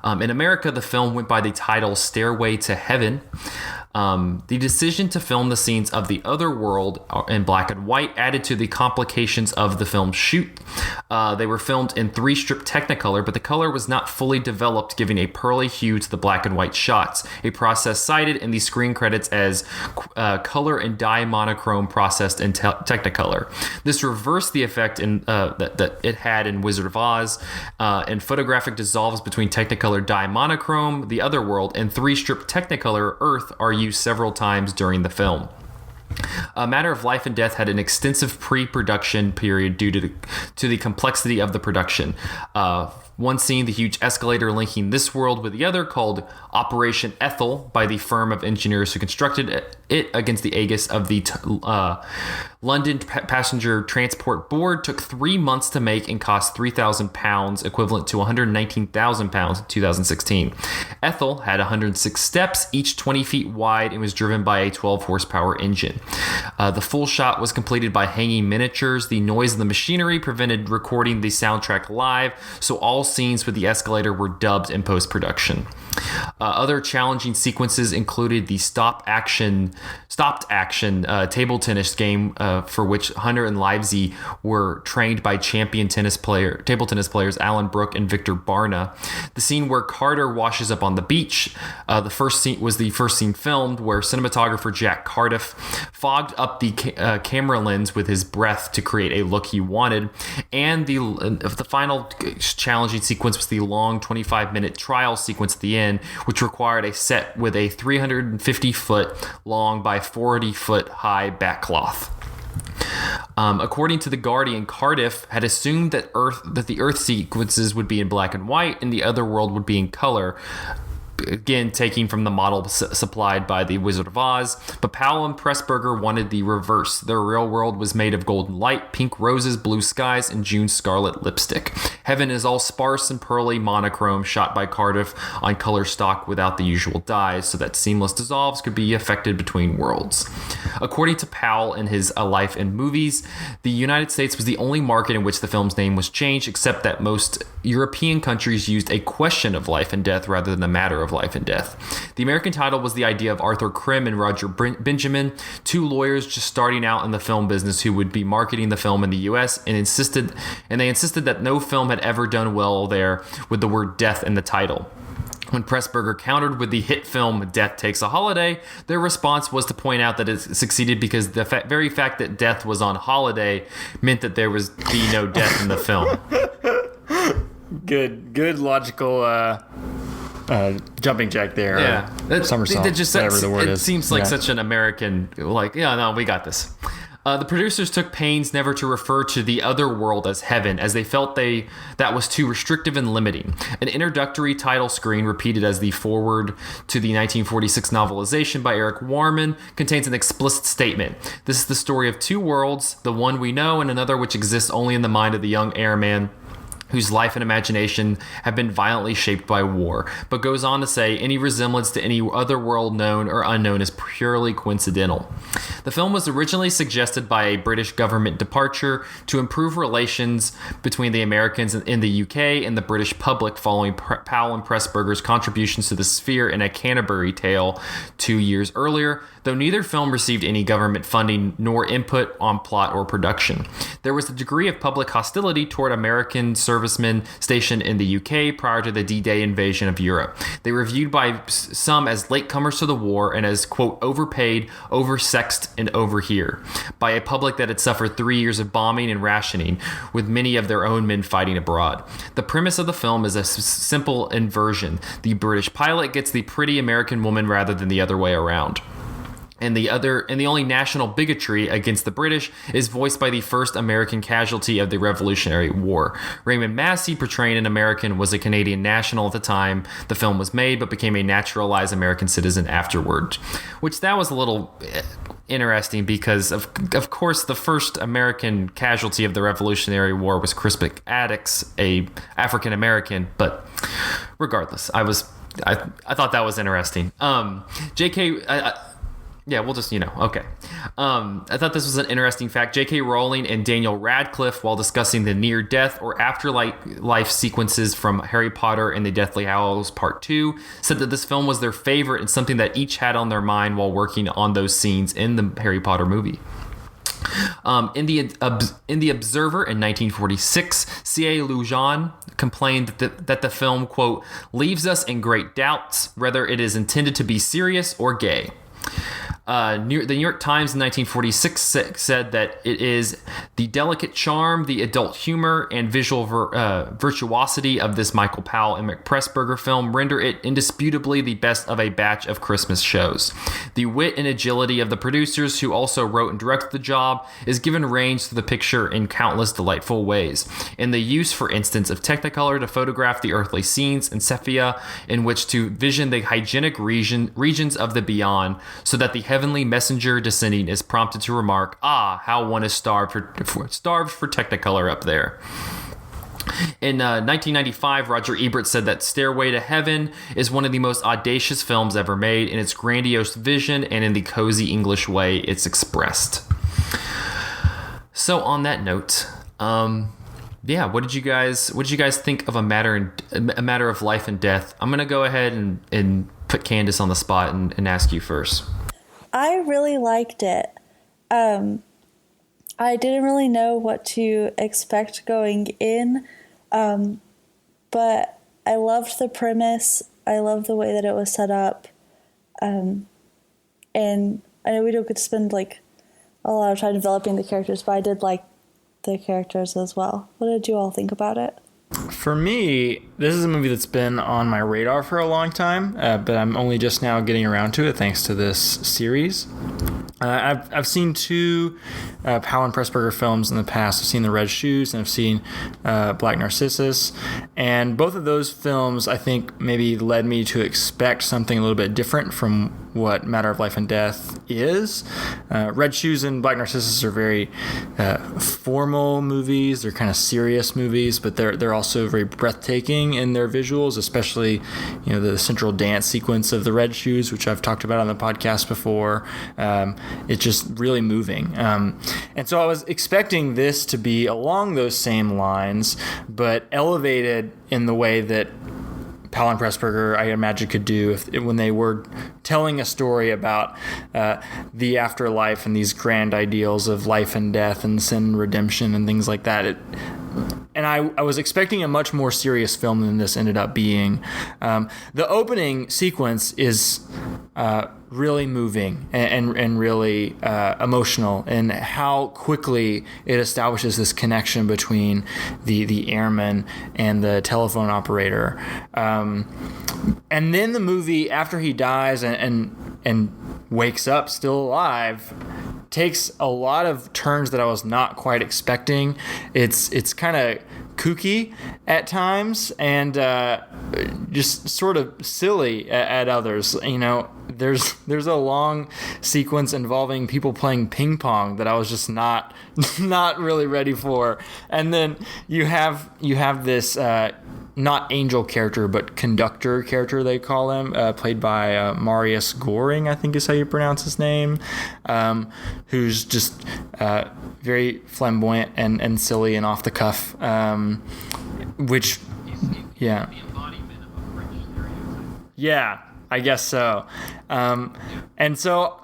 In America, the film went by the title Stairway to Heaven. The decision to film the scenes of the other world in black and white added to the complications of the film's shoot. They were filmed in 3-strip Technicolor, but the color was not fully developed, giving a pearly hue to the black and white shots, a process cited in the screen credits as color and dye monochrome processed in Technicolor. This reversed the effect that it had in Wizard of Oz, and photographic dissolves between Technicolor dye monochrome, the other world, and 3-strip Technicolor Earth are used several times during the film. A Matter of Life and Death had an extensive pre-production period due to the complexity of the production. One scene, the huge escalator linking this world with the other, called Operation Ethel by the firm of engineers who constructed it against the aegis of the London Passenger Transport Board, took 3 months to make and cost £3,000, equivalent to £119,000 in 2016. Ethel had 106 steps, each 20 feet wide, and was driven by a 12 horsepower engine. The full shot was completed by hanging miniatures. The noise of the machinery prevented recording the soundtrack live, so all scenes with the escalator were dubbed in post-production. Other challenging sequences included the stopped action table tennis game for which Hunter and Livesey were trained by champion table tennis players Alan Brooke and Victor Barna. The scene where Carter washes up on the beach, the first scene filmed, where cinematographer Jack Cardiff fogged up the camera lens with his breath to create a look he wanted. And the final challenging sequence was the long 25-minute trial sequence at the end, which required a set with a 350-foot long by 40-foot high backcloth. According to The Guardian, Cardiff had assumed that the Earth sequences would be in black and white and the other world would be in color, again taking from the model supplied by the Wizard of Oz. But Powell and Pressburger wanted the reverse. Their real world was made of golden light, pink roses, blue skies, and June scarlet lipstick. Heaven is all sparse and pearly monochrome, shot by Cardiff on color stock without the usual dyes, so that seamless dissolves could be effected between worlds. According to Powell in his A Life in Movies, the United States was the only market in which the film's name was changed, except that most European countries used a question of life and death rather than a matter of life and death. The American title was the idea of Arthur Krim and Roger Benjamin, two lawyers just starting out in the film business who would be marketing the film in the U.S. and they insisted that no film had ever done well there with the word death in the title. When Pressburger countered with the hit film Death Takes a Holiday, their response was to point out that it succeeded because the very fact that death was on holiday meant that there was be no death in the film. Good logical jumping jack there. Yeah. Somersault, whatever the word is. It seems like such an American, we got this. The producers took pains never to refer to the other world as heaven, as they felt that was too restrictive and limiting. An introductory title screen, repeated as the foreword to the 1946 novelization by Eric Warman, contains an explicit statement. This is the story of two worlds, the one we know and another which exists only in the mind of the young airman, whose life and imagination have been violently shaped by war, but goes on to say any resemblance to any other world known or unknown is purely coincidental. The film was originally suggested by a British government departure to improve relations between the Americans in the UK and the British public following Powell and Pressburger's contributions to The Sphere in A Canterbury Tale 2 years earlier, though neither film received any government funding nor input on plot or production. There was a degree of public hostility toward American servicemen stationed in the UK prior to the D-Day invasion of Europe. They were viewed by some as latecomers to the war and as, quote, overpaid, oversexed, and overhere by a public that had suffered 3 years of bombing and rationing, with many of their own men fighting abroad. The premise of the film is a simple inversion. The British pilot gets the pretty American woman rather than the other way around. And the only national bigotry against the British is voiced by the first American casualty of the Revolutionary War. Raymond Massey, portraying an American, was a Canadian national at the time the film was made, but became a naturalized American citizen afterward. Which that was a little interesting because, of course, the first American casualty of the Revolutionary War was Crispus Attucks, a African American. But regardless, I thought that was interesting. Yeah, we'll just, okay. I thought this was an interesting fact. J.K. Rowling and Daniel Radcliffe, while discussing the near-death or afterlife sequences from Harry Potter and the Deathly Hallows Part 2, said that this film was their favorite and something that each had on their mind while working on those scenes in the Harry Potter movie. In the Observer in 1946, C.A. Lujan complained that the film, quote, leaves us in great doubts whether it is intended to be serious or gay. The New York Times in 1946 said that it is the delicate charm, the adult humor, and visual virtuosity of this Michael Powell and Pressburger film render it indisputably the best of a batch of Christmas shows. The wit and agility of the producers, who also wrote and directed the job, is given range to the picture in countless delightful ways. In the use, for instance, of Technicolor to photograph the earthly scenes, and sepia in which to vision the hygienic regions of the beyond, so that the heavenly messenger descending is prompted to remark, "Ah, how one is starved for Technicolor up there." In 1995, Roger Ebert said that Stairway to Heaven is one of the most audacious films ever made in its grandiose vision and in the cozy English way it's expressed. So on that note, what did you guys think of a matter of life and death? I'm gonna go ahead and put Candace on the spot and ask you first. I really liked it. I didn't really know what to expect going in, but I loved the premise. I loved the way that it was set up. And I know we don't get to spend like a lot of time developing the characters, but I did like the characters as well. What did you all think about it? For me, this is a movie that's been on my radar for a long time, but I'm only just now getting around to it thanks to this series. I've seen two Powell and Pressburger films in the past. I've seen The Red Shoes and I've seen Black Narcissus. And both of those films, I think, maybe led me to expect something a little bit different from what Matter of Life and Death is. Red Shoes and Black Narcissus are very formal movies. They're kind of serious movies, but they're also very breathtaking in their visuals, especially the central dance sequence of The Red Shoes, which I've talked about on the podcast before. It's just really moving. And so I was expecting this to be along those same lines, but elevated in the way that Powell and Pressburger, I imagine, could do when they were telling a story about the afterlife and these grand ideals of life and death and sin and redemption and things like that. And I was expecting a much more serious film than this ended up being. The opening sequence is really moving and really emotional, and how quickly it establishes this connection between the airman and the telephone operator. And then the movie, after he dies and wakes up still alive, takes a lot of turns that I was not quite expecting. It's kind of kooky at times and just sort of silly at others. There's a long sequence involving people playing ping pong that I was just not really ready for. And then you have this not angel character, but conductor character, they call him, played by Marius Goring, I think is how you pronounce his name, who's just very flamboyant and silly and off the cuff, which, yeah. Yeah, I guess so. And so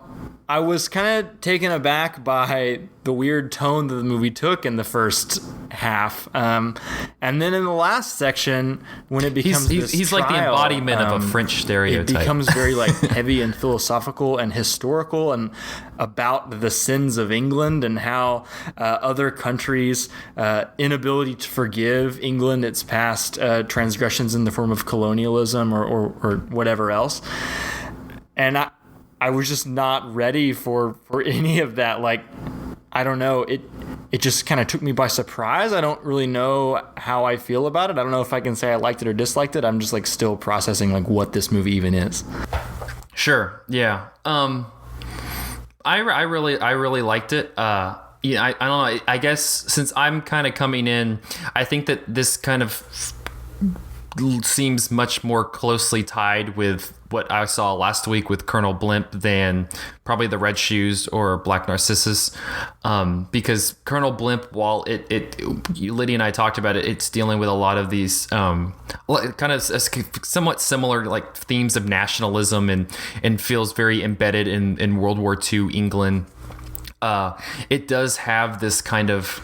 I was kind of taken aback by the weird tone that the movie took in the first half. And then in the last section, when it becomes he's trial, like the embodiment of a French stereotype. It becomes very heavy and philosophical and historical, and about the sins of England and how other countries' inability to forgive England its past transgressions in the form of colonialism or whatever else. And I was just not ready for any of that. Like, I don't know. It just kind of took me by surprise. I don't really know how I feel about it. I don't know if I can say I liked it or disliked it. I'm just still processing what this movie even is. Sure. Yeah. I really liked it. I don't know. I guess since I'm kind of coming in, I think that this kind of seems much more closely tied with what I saw last week with Colonel Blimp than probably The Red Shoes or Black Narcissus, because Colonel Blimp, while Lydia and I talked about it, it's dealing with a lot of these kind of somewhat similar themes of nationalism and feels very embedded in World War II England. It does have this kind of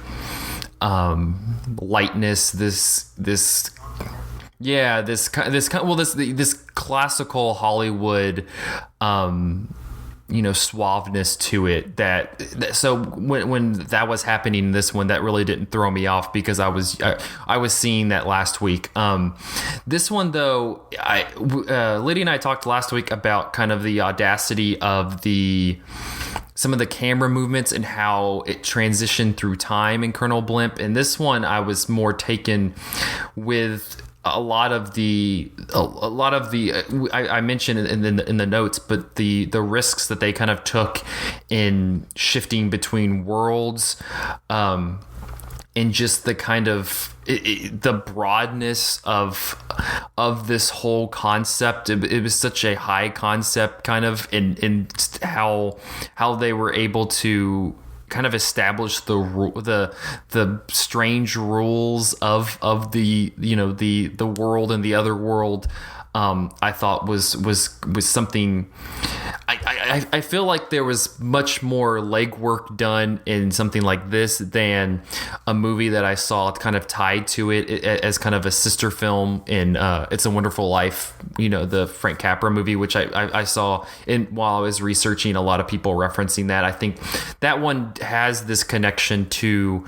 lightness, this classical Hollywood suaveness to it so when that was happening in this one, that really didn't throw me off because I was seeing that last week. This one though, Lydia and I talked last week about kind of the audacity of some of the camera movements and how it transitioned through time in Colonel Blimp. And this one, I was more taken with a lot of the I mentioned in the notes, but the risks that they kind of took in shifting between worlds, and just the kind of the broadness of this whole concept. It was such a high concept kind of in how they were able to kind of establish the strange rules of the the world and the other world. I thought was something. I feel like there was much more legwork done in something like this than a movie that I saw kind of tied to it as kind of a sister film in It's a Wonderful Life, the Frank Capra movie, which I saw while I was researching. A lot of people referencing that. I think that one has this connection to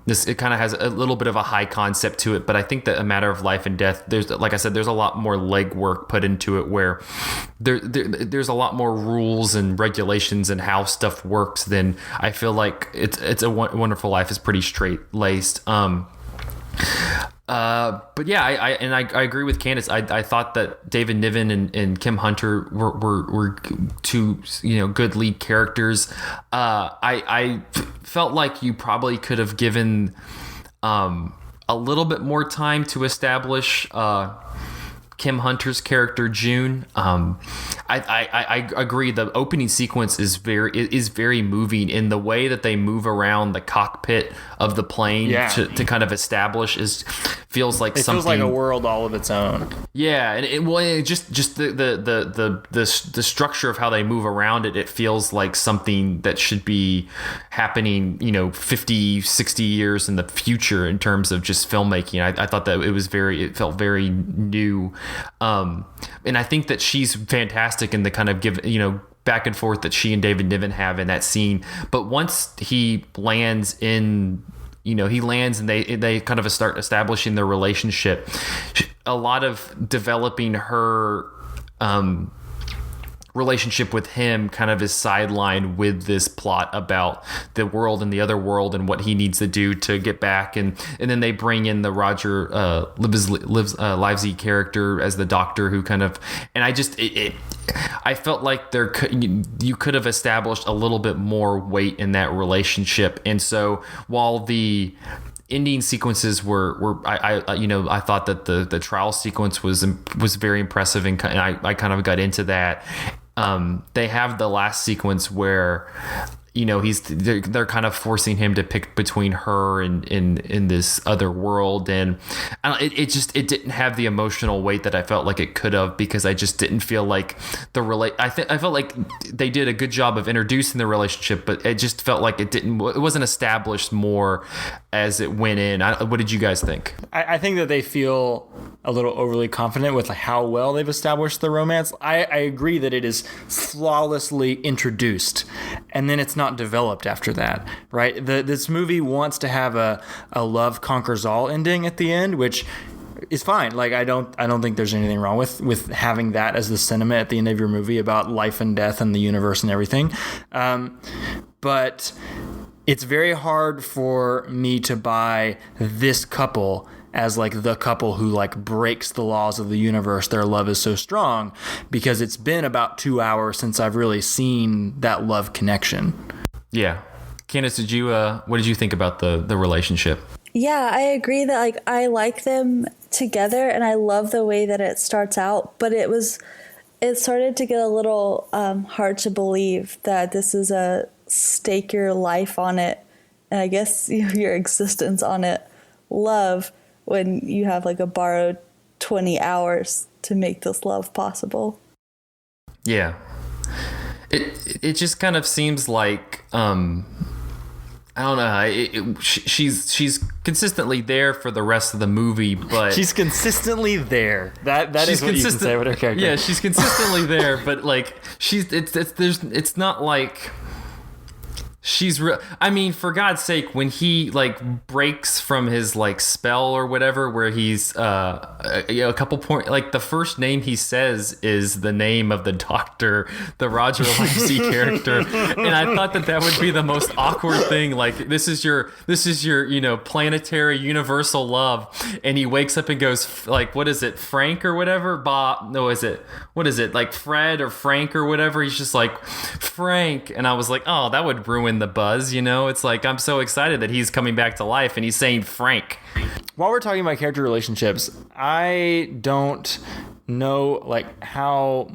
this. It kind of has a little bit of a high concept to it, but I think that A Matter of Life and Death, like I said, there's a lot more legwork put into it, where there's a lot more rules and regulations and how stuff works than I feel like It's a Wonderful Life is pretty straight laced. But yeah, I agree with Candace. I thought that David Niven and Kim Hunter were two good lead characters. I felt like you probably could have given a little bit more time to establish Kim Hunter's character June. I agree. The opening sequence is very moving in the way that they move around the cockpit of the plane to kind of establish feels like something. It feels like a world all of its own. Yeah, and just the structure of how they move around it. It feels like something that should be happening 50, 60 years in the future in terms of just filmmaking. I thought that it felt very new. And I think that she's fantastic in the kind of back and forth that she and David Niven have in that scene. But once he lands and they kind of start establishing their relationship, a lot of developing her relationship with him kind of is sidelined with this plot about the world and the other world and what he needs to do to get back, and then they bring in the Roger Livesey character as the doctor, who kind of, and I felt like you could have established a little bit more weight in that relationship. And so while the ending sequences were I thought that the trial sequence was very impressive, and I kind of got into that. They have the last sequence where they're kind of forcing him to pick between her and in this other world, and it didn't have the emotional weight that I felt like it could have, because I just didn't feel like I felt like they did a good job of introducing the relationship, but it just felt like it wasn't established more as it went in. What did you guys think? I think that they feel a little overly confident with how well they've established the romance. I agree that it is flawlessly introduced, and then it's not developed after that, right? This movie wants to have a love conquers all ending at the end, which is fine. Like, I don't think there's anything wrong with having that as the sentiment at the end of your movie about life and death and the universe and everything. But it's very hard for me to buy this couple as like the couple who like breaks the laws of the universe. Their love is so strong, because it's been about 2 hours since I've really seen that love connection. Yeah. Candace, what did you think about the relationship? Yeah, I agree that like I like them together, and I love the way that it starts out, but it started to get a little hard to believe that this is a stake your life on it, and I guess your existence on it, love, when you have like a borrowed 20 hours to make this love possible. Yeah. It just kind of seems like I don't know. She's consistently there for the rest of the movie, but She's consistently there. That is what you can say with her character. Yeah, she's consistently there, but like it's not like she's real. I mean, for God's sake, when he like breaks from his like spell or whatever, where he's a couple point, like the first name he says is the name of the doctor, the Roger Livesey character, and I thought that would be the most awkward thing. Like this is your planetary universal love, and he wakes up and goes like, what is it, Frank or whatever? Bob? No, what is it like Fred or Frank or whatever? He's just like Frank, and I was like, oh, that would ruin the buzz. It's like I'm so excited that he's coming back to life and he's saying Frank. While we're talking about character relationships, I don't know like how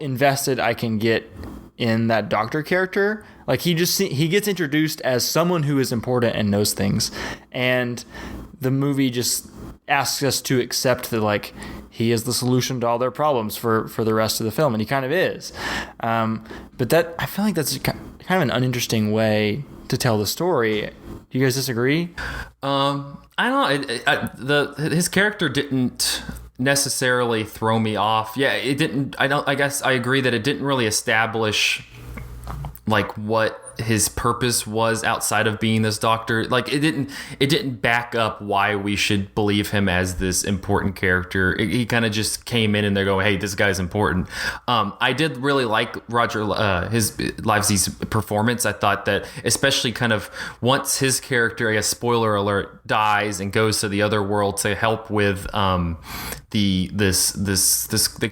invested I can get in that doctor character. Like he gets introduced as someone who is important and knows things, and the movie just asks us to accept that like he is the solution to all their problems for the rest of the film, and he kind of is. But that, I feel like that's kind of an uninteresting way to tell the story. Do you guys disagree? I don't know. His character didn't necessarily throw me off. Yeah, it didn't. I guess I agree that it didn't really establish like what his purpose was outside of being this doctor. Like it didn't back up why we should believe him as this important character. He kind of just came in and they're going, hey, this guy's important. I did really like Roger his Livesey's performance. I thought that especially kind of once his character, I guess spoiler alert, dies and goes to the other world to help with the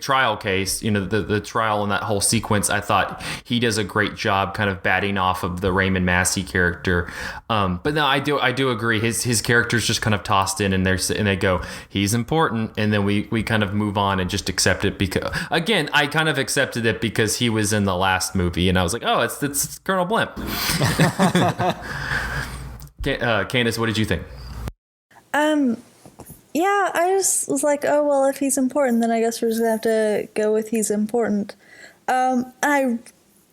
trial case, the trial and that whole sequence, I thought he does a great job kind of batting off of the Raymond Massey character. But no, I do agree. His character's just kind of tossed in and they go, he's important. And then we kind of move on and just accept it because, again, I kind of accepted it because he was in the last movie and I was like, oh, it's Colonel Blimp. Candace, what did you think? Yeah, I just was like, oh, well, if he's important, then I guess we're just going to have to go with he's important. I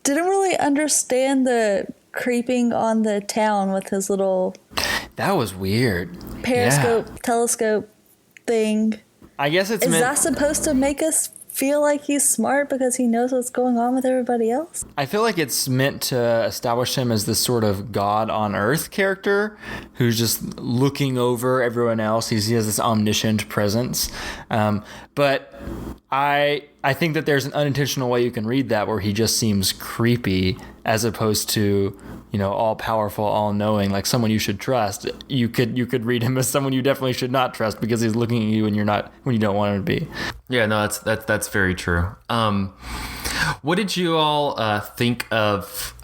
didn't really understand the creeping on the town with his little... That was weird. Periscope, telescope thing. I guess it's Is that supposed to make us feel like he's smart because he knows what's going on with everybody else? I feel like it's meant to establish him as this sort of God on Earth character who's just looking over everyone else. He has this omniscient presence. But I think that there's an unintentional way you can read that where he just seems creepy as opposed to, all powerful, all knowing, like someone you should trust. You could read him as someone you definitely should not trust because he's looking at you when you don't want him to be. Yeah, no, that's very true. What did you all think of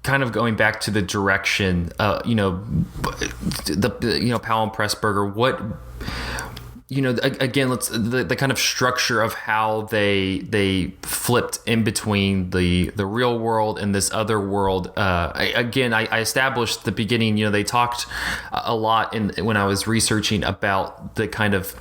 kind of going back to the direction, Powell and Pressburger? What, again, the kind of structure of how they flipped in between the real world and this other world. I established at the beginning, they talked a lot when I was researching about the kind of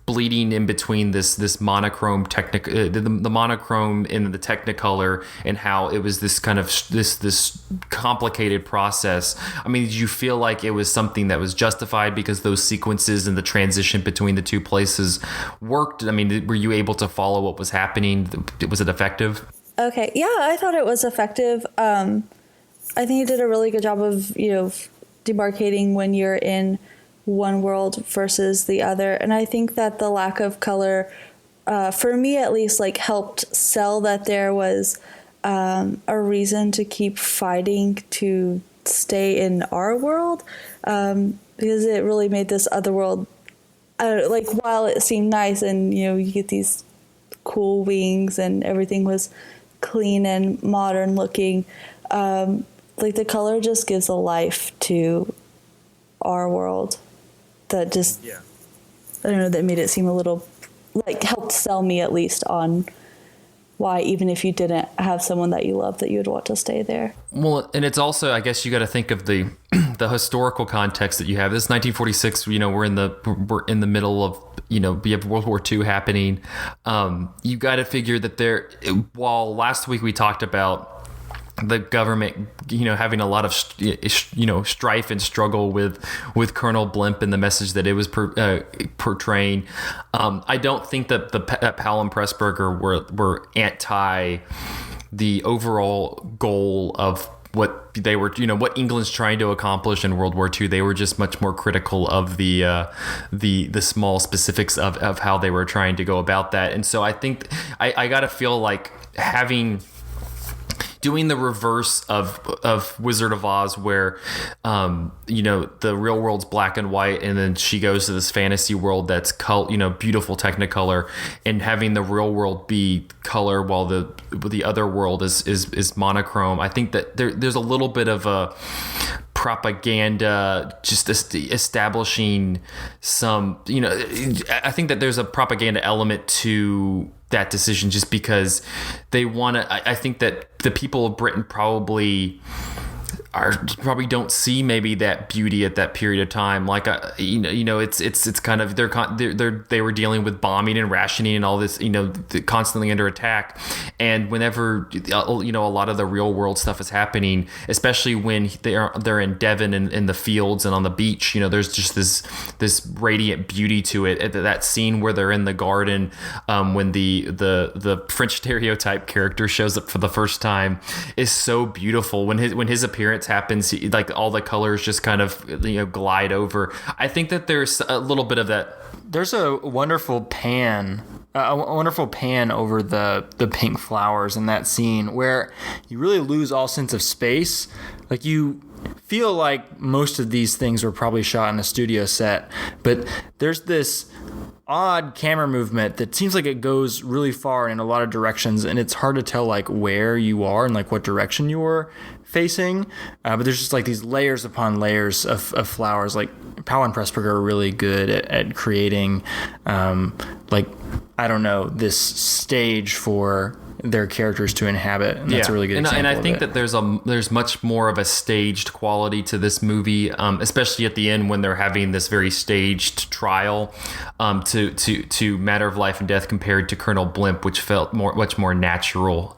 bleeding in between this monochrome the monochrome and the Technicolor, and how it was this kind of this complicated process. I mean, did you feel like it was something that was justified because those sequences and the transition between the two places worked? I mean, were you able to follow what was happening? Was it effective? Okay, yeah, I thought it was effective. I think you did a really good job of demarcating when you're in one world versus the other, and I think that the lack of color, for me at least, like helped sell that there was a reason to keep fighting to stay in our world, because it really made this other world, like, while it seemed nice and you get these cool wings and everything was clean and modern looking, like the color just gives a life to our world that just, I don't know, that made it seem a little, like, helped sell me at least on why, even if you didn't have someone that you love, that you would want to stay there. Well, and it's also, I guess you got to think of the historical context that you have. This is 1946, we're in the middle of, we have World War II happening. You got to figure that while last week we talked about the government, having a lot of strife and struggle with Colonel Blimp and the message that it was portraying. I don't think that that Powell and Pressburger were anti the overall goal of what they were, what England's trying to accomplish in World War II. They were just much more critical of the small specifics of how they were trying to go about that. And so I think I gotta feel like doing the reverse of Wizard of Oz, where the real world's black and white, and then she goes to this fantasy world that's beautiful Technicolor, and having the real world be color while the other world is monochrome. I think that there's a little bit of a propaganda, just establishing some, I think that there's a propaganda element to that decision, just because they want to. I think that the people of Britain probably don't see maybe that beauty at that period of time. Like it's kind of they were dealing with bombing and rationing and all this, constantly under attack. And whenever a lot of the real world stuff is happening, especially when they're in Devon and in the fields and on the beach, there's just this radiant beauty to it. That scene where they're in the garden, when the French stereotype character shows up for the first time, is so beautiful. When his appearance happens, like all the colors just kind of glide over. I think that there's a little bit of that. There's a wonderful pan over the pink flowers in that scene where you really lose all sense of space. Like, you feel like most of these things were probably shot in a studio set, but there's this odd camera movement that seems like it goes really far in a lot of directions, and it's hard to tell like where you are and like what direction you're facing. But there's just like these layers upon layers of flowers. Like, Powell and Pressburger are really good at creating this stage for their characters to inhabit, and that's a really good example. And I think that there's much more of a staged quality to this movie, especially at the end when they're having this very staged trial to Matter of Life and Death, compared to Colonel Blimp, which felt much more natural.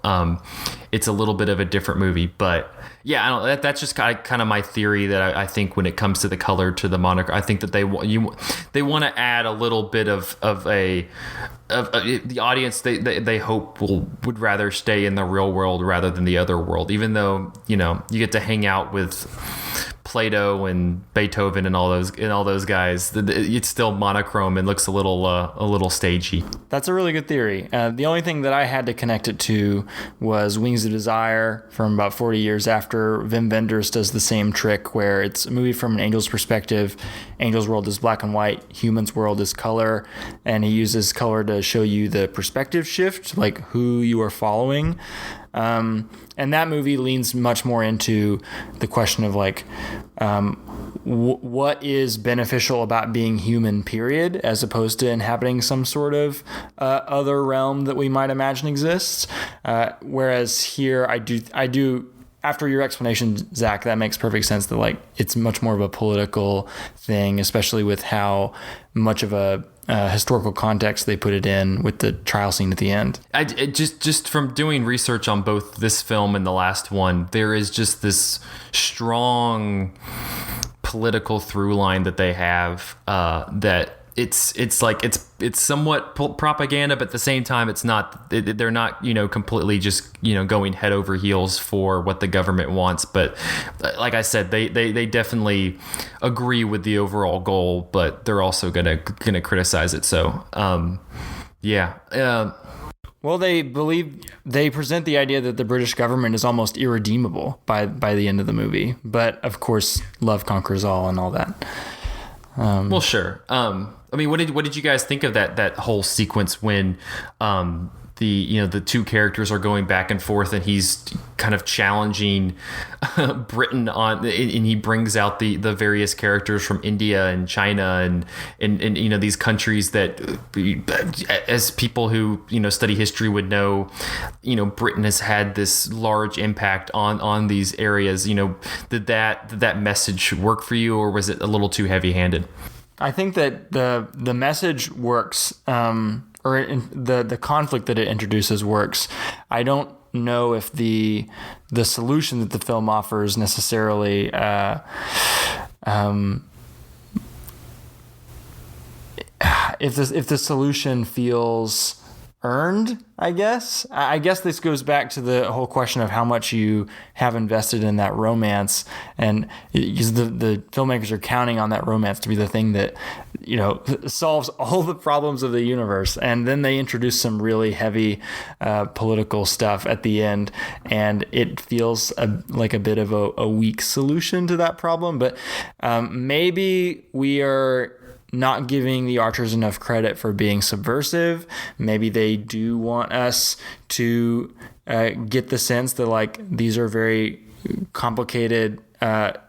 It's a little bit of a different movie, but yeah, that's just kind of my theory, that I think when it comes to the color, to the moniker, I think that they want to add a little bit of the audience. They hope would rather stay in the real world rather than the other world, even though you get to hang out with Plato and Beethoven and all those guys. It's still monochrome and looks a little stagey. That's a really good theory. The only thing that I had to connect it to was Wings of Desire, from about 40 years after. Wim Wenders does the same trick, where it's a movie from an angel's perspective. Angel's world is black and white, human's world is color, and he uses color to show you the perspective shift, like who you are following. And that movie leans much more into the question of like, what is beneficial about being human, period, as opposed to inhabiting some sort of other realm that we might imagine exists. Whereas here, I do. After your explanation, Zach, that makes perfect sense, that like it's much more of a political thing, especially with how much of a historical context they put it in with the trial scene at the end. Just from doing research on both this film and the last one, there is just this strong political through line that they have, that it's like it's somewhat propaganda, but at the same time it's not. They're not completely just going head over heels for what the government wants. But like I said, they definitely agree with the overall goal, but they're also gonna criticize it. So well, they present the idea that the British government is almost irredeemable by the end of the movie. But of course, love conquers all and all that. Well, sure. I mean, what did you guys think of that whole sequence when the two characters are going back and forth, and he's kind of challenging Britain on, and he brings out the various characters from India and China and these countries that, as people who study history would know, Britain has had this large impact on these areas. Did that message work for you, or was it a little too heavy-handed? I think that the message works, or the conflict that it introduces works. I don't know if the solution that the film offers necessarily if the solution feels earned, I guess. I guess this goes back to the whole question of how much you have invested in that romance, and the filmmakers are counting on that romance to be the thing that, you know, solves all the problems of the universe. And then they introduce some really heavy political stuff at the end, and it feels like a bit of a weak solution to that problem. But maybe we are not giving the Archers enough credit for being subversive. Maybe they do want us to get the sense that, like, these are very complicated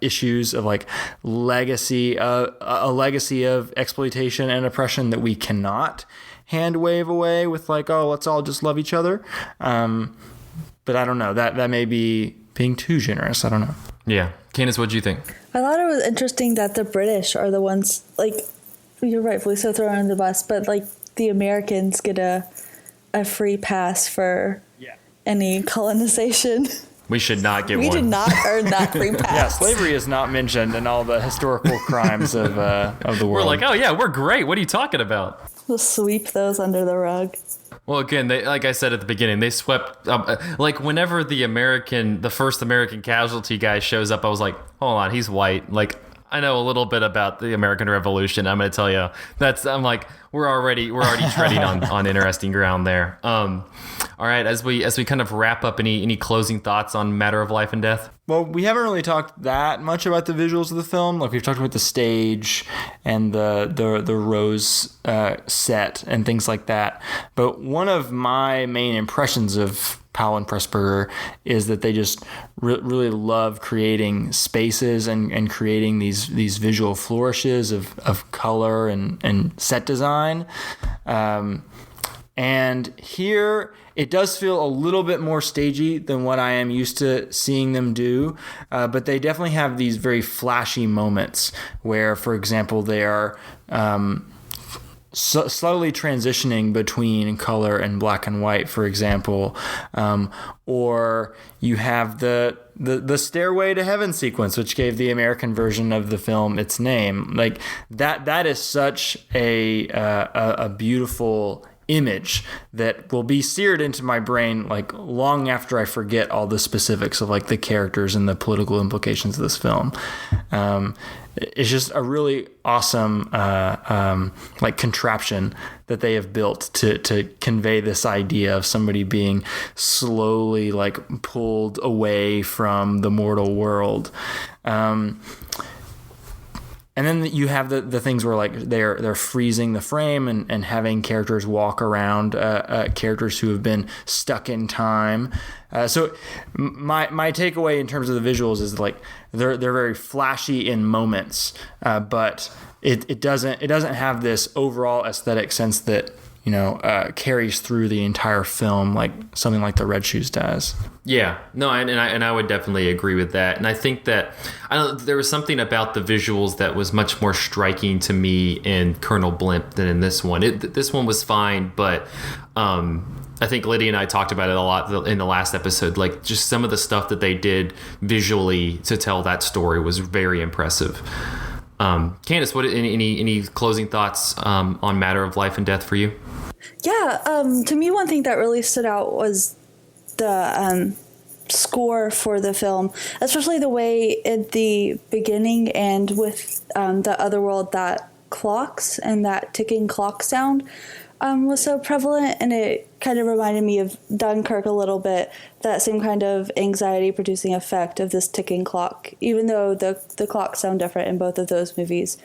issues of, like, a legacy of exploitation and oppression that we cannot hand wave away with, like, oh, let's all just love each other. But I don't know. That may be being too generous. I don't know. Yeah. Candace, what do you think? I thought it was interesting that the British are the ones, like, you're rightfully so thrown under the bus, but, like, the Americans get a free pass for any colonization. We should not get We one. did not earn that free pass. Yeah, slavery is not mentioned in all the historical crimes of the world. We're like, oh yeah, we're great. What are you talking about? We'll sweep those under the rug. Well, again, like I said at the beginning, they swept. Like, whenever the first American casualty guy shows up, I was like, hold on, he's white. Like, I know a little bit about the American Revolution. I'm going to tell you I'm like, we're already treading on interesting ground there. All right, as we kind of wrap up, any closing thoughts on Matter of Life and Death? Well, we haven't really talked that much about the visuals of the film. Like, we've talked about the stage and the rose set and things like that. But one of my main impressions of Powell and Pressburger is that they just really love creating spaces and creating these visual flourishes of color and set design. And here it does feel a little bit more stagey than what I am used to seeing them do. But they definitely have these very flashy moments where, for example, they are slowly transitioning between color and black and white, for example, or you have the Stairway to Heaven sequence, which gave the American version of the film its name. Like, that is such a beautiful image that will be seared into my brain, like, long after I forget all the specifics of, like, the characters and the political implications of this film. It's just a really awesome like contraption that they have built to convey this idea of somebody being slowly, like, pulled away from the mortal world. And then you have the things where, like, they're freezing the frame and having characters walk around, characters who have been stuck in time. So my takeaway in terms of the visuals is, like, they're very flashy in moments, but it doesn't have this overall aesthetic sense that, you know, carries through the entire film like something like the Red Shoes does. Yeah, no, and I would definitely agree with that. And I think that there was something about the visuals that was much more striking to me in Colonel Blimp than in this one. This one was fine, but I think Lydia and I talked about it a lot in the last episode. Like, just some of the stuff that they did visually to tell that story was very impressive. Candace, what any closing thoughts on Matter of Life and Death for you? Yeah, to me, one thing that really stood out was the score for the film, especially the way at the beginning and with the otherworld that clocks and that ticking clock sound was so prevalent, and it kind of reminded me of Dunkirk a little bit, that same kind of anxiety-producing effect of this ticking clock, even though the clocks sound different in both of those movies.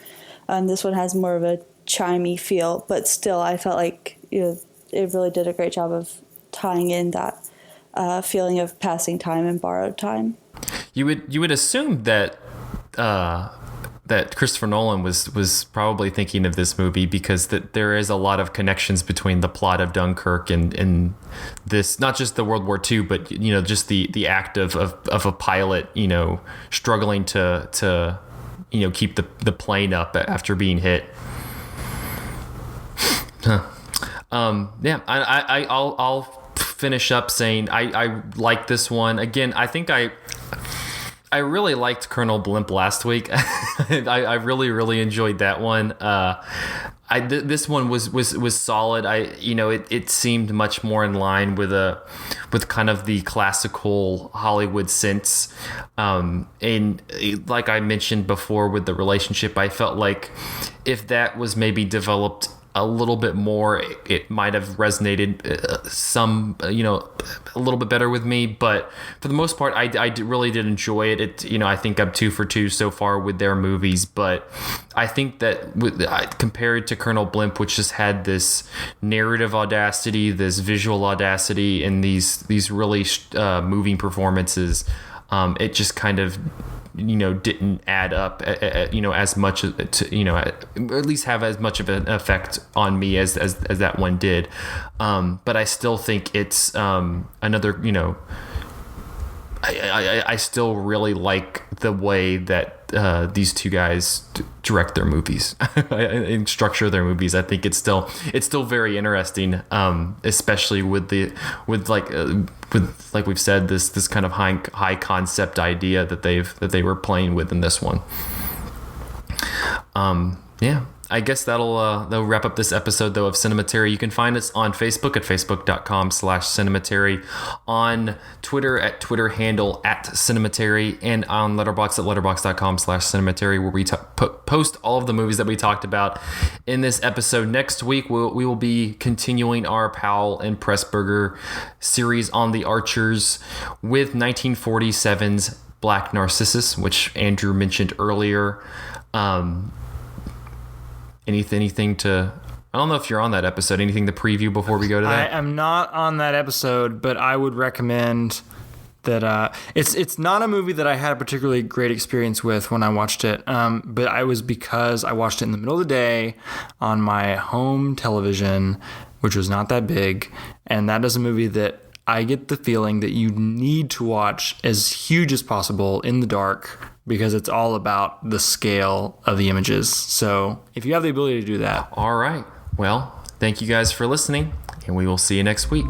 This one has more of a chimey feel, but still I felt like, you know, it really did a great job of tying in that feeling of passing time and borrowed time. You would assume that that Christopher Nolan was probably thinking of this movie because that there is a lot of connections between the plot of Dunkirk and this, not just the World War II, but, you know, just the act of a pilot, you know, struggling to you know, keep the plane up after being hit. Huh. Yeah, I'll finish up saying I like this one. Again, I think I really liked Colonel Blimp last week. I really enjoyed that one. This one was solid. It seemed much more in line with kind of the classical Hollywood sense. And like I mentioned before with the relationship, I felt like if that was maybe developed a little bit more, it might have resonated a little bit better with me. But for the most part, I really did enjoy it. I think I'm 2 for 2 so far with their movies. But I think that compared to Colonel Blimp, which just had this narrative audacity, this visual audacity, and these really moving performances, it just kind of didn't add up as much to or at least have as much of an effect on me as that one did, but I still think it's another I still really like the way that these two guys direct their movies and structure their movies. I think it's still very interesting, especially with like we've said, this kind of high concept idea that they were playing with in this one. Yeah. I guess that'll wrap up this episode, though, of Cinematary. You can find us on Facebook at facebook.com/Cinematary, on Twitter at Twitter handle @Cinematary, and on Letterboxd at letterboxd.com/Cinematary, where we post all of the movies that we talked about in this episode. Next week, we will be continuing our Powell and Pressburger series on The Archers with 1947's Black Narcissus, which Andrew mentioned earlier. Anything to... I don't know if you're on that episode. Anything to preview before we go to that? I am not on that episode, but I would recommend that... It's not a movie that I had a particularly great experience with when I watched it, but because I watched it in the middle of the day on my home television, which was not that big, and that is a movie that I get the feeling that you need to watch as huge as possible in the dark, because it's all about the scale of the images. So if you have the ability to do that. All right. Well, thank you guys for listening, and we will see you next week.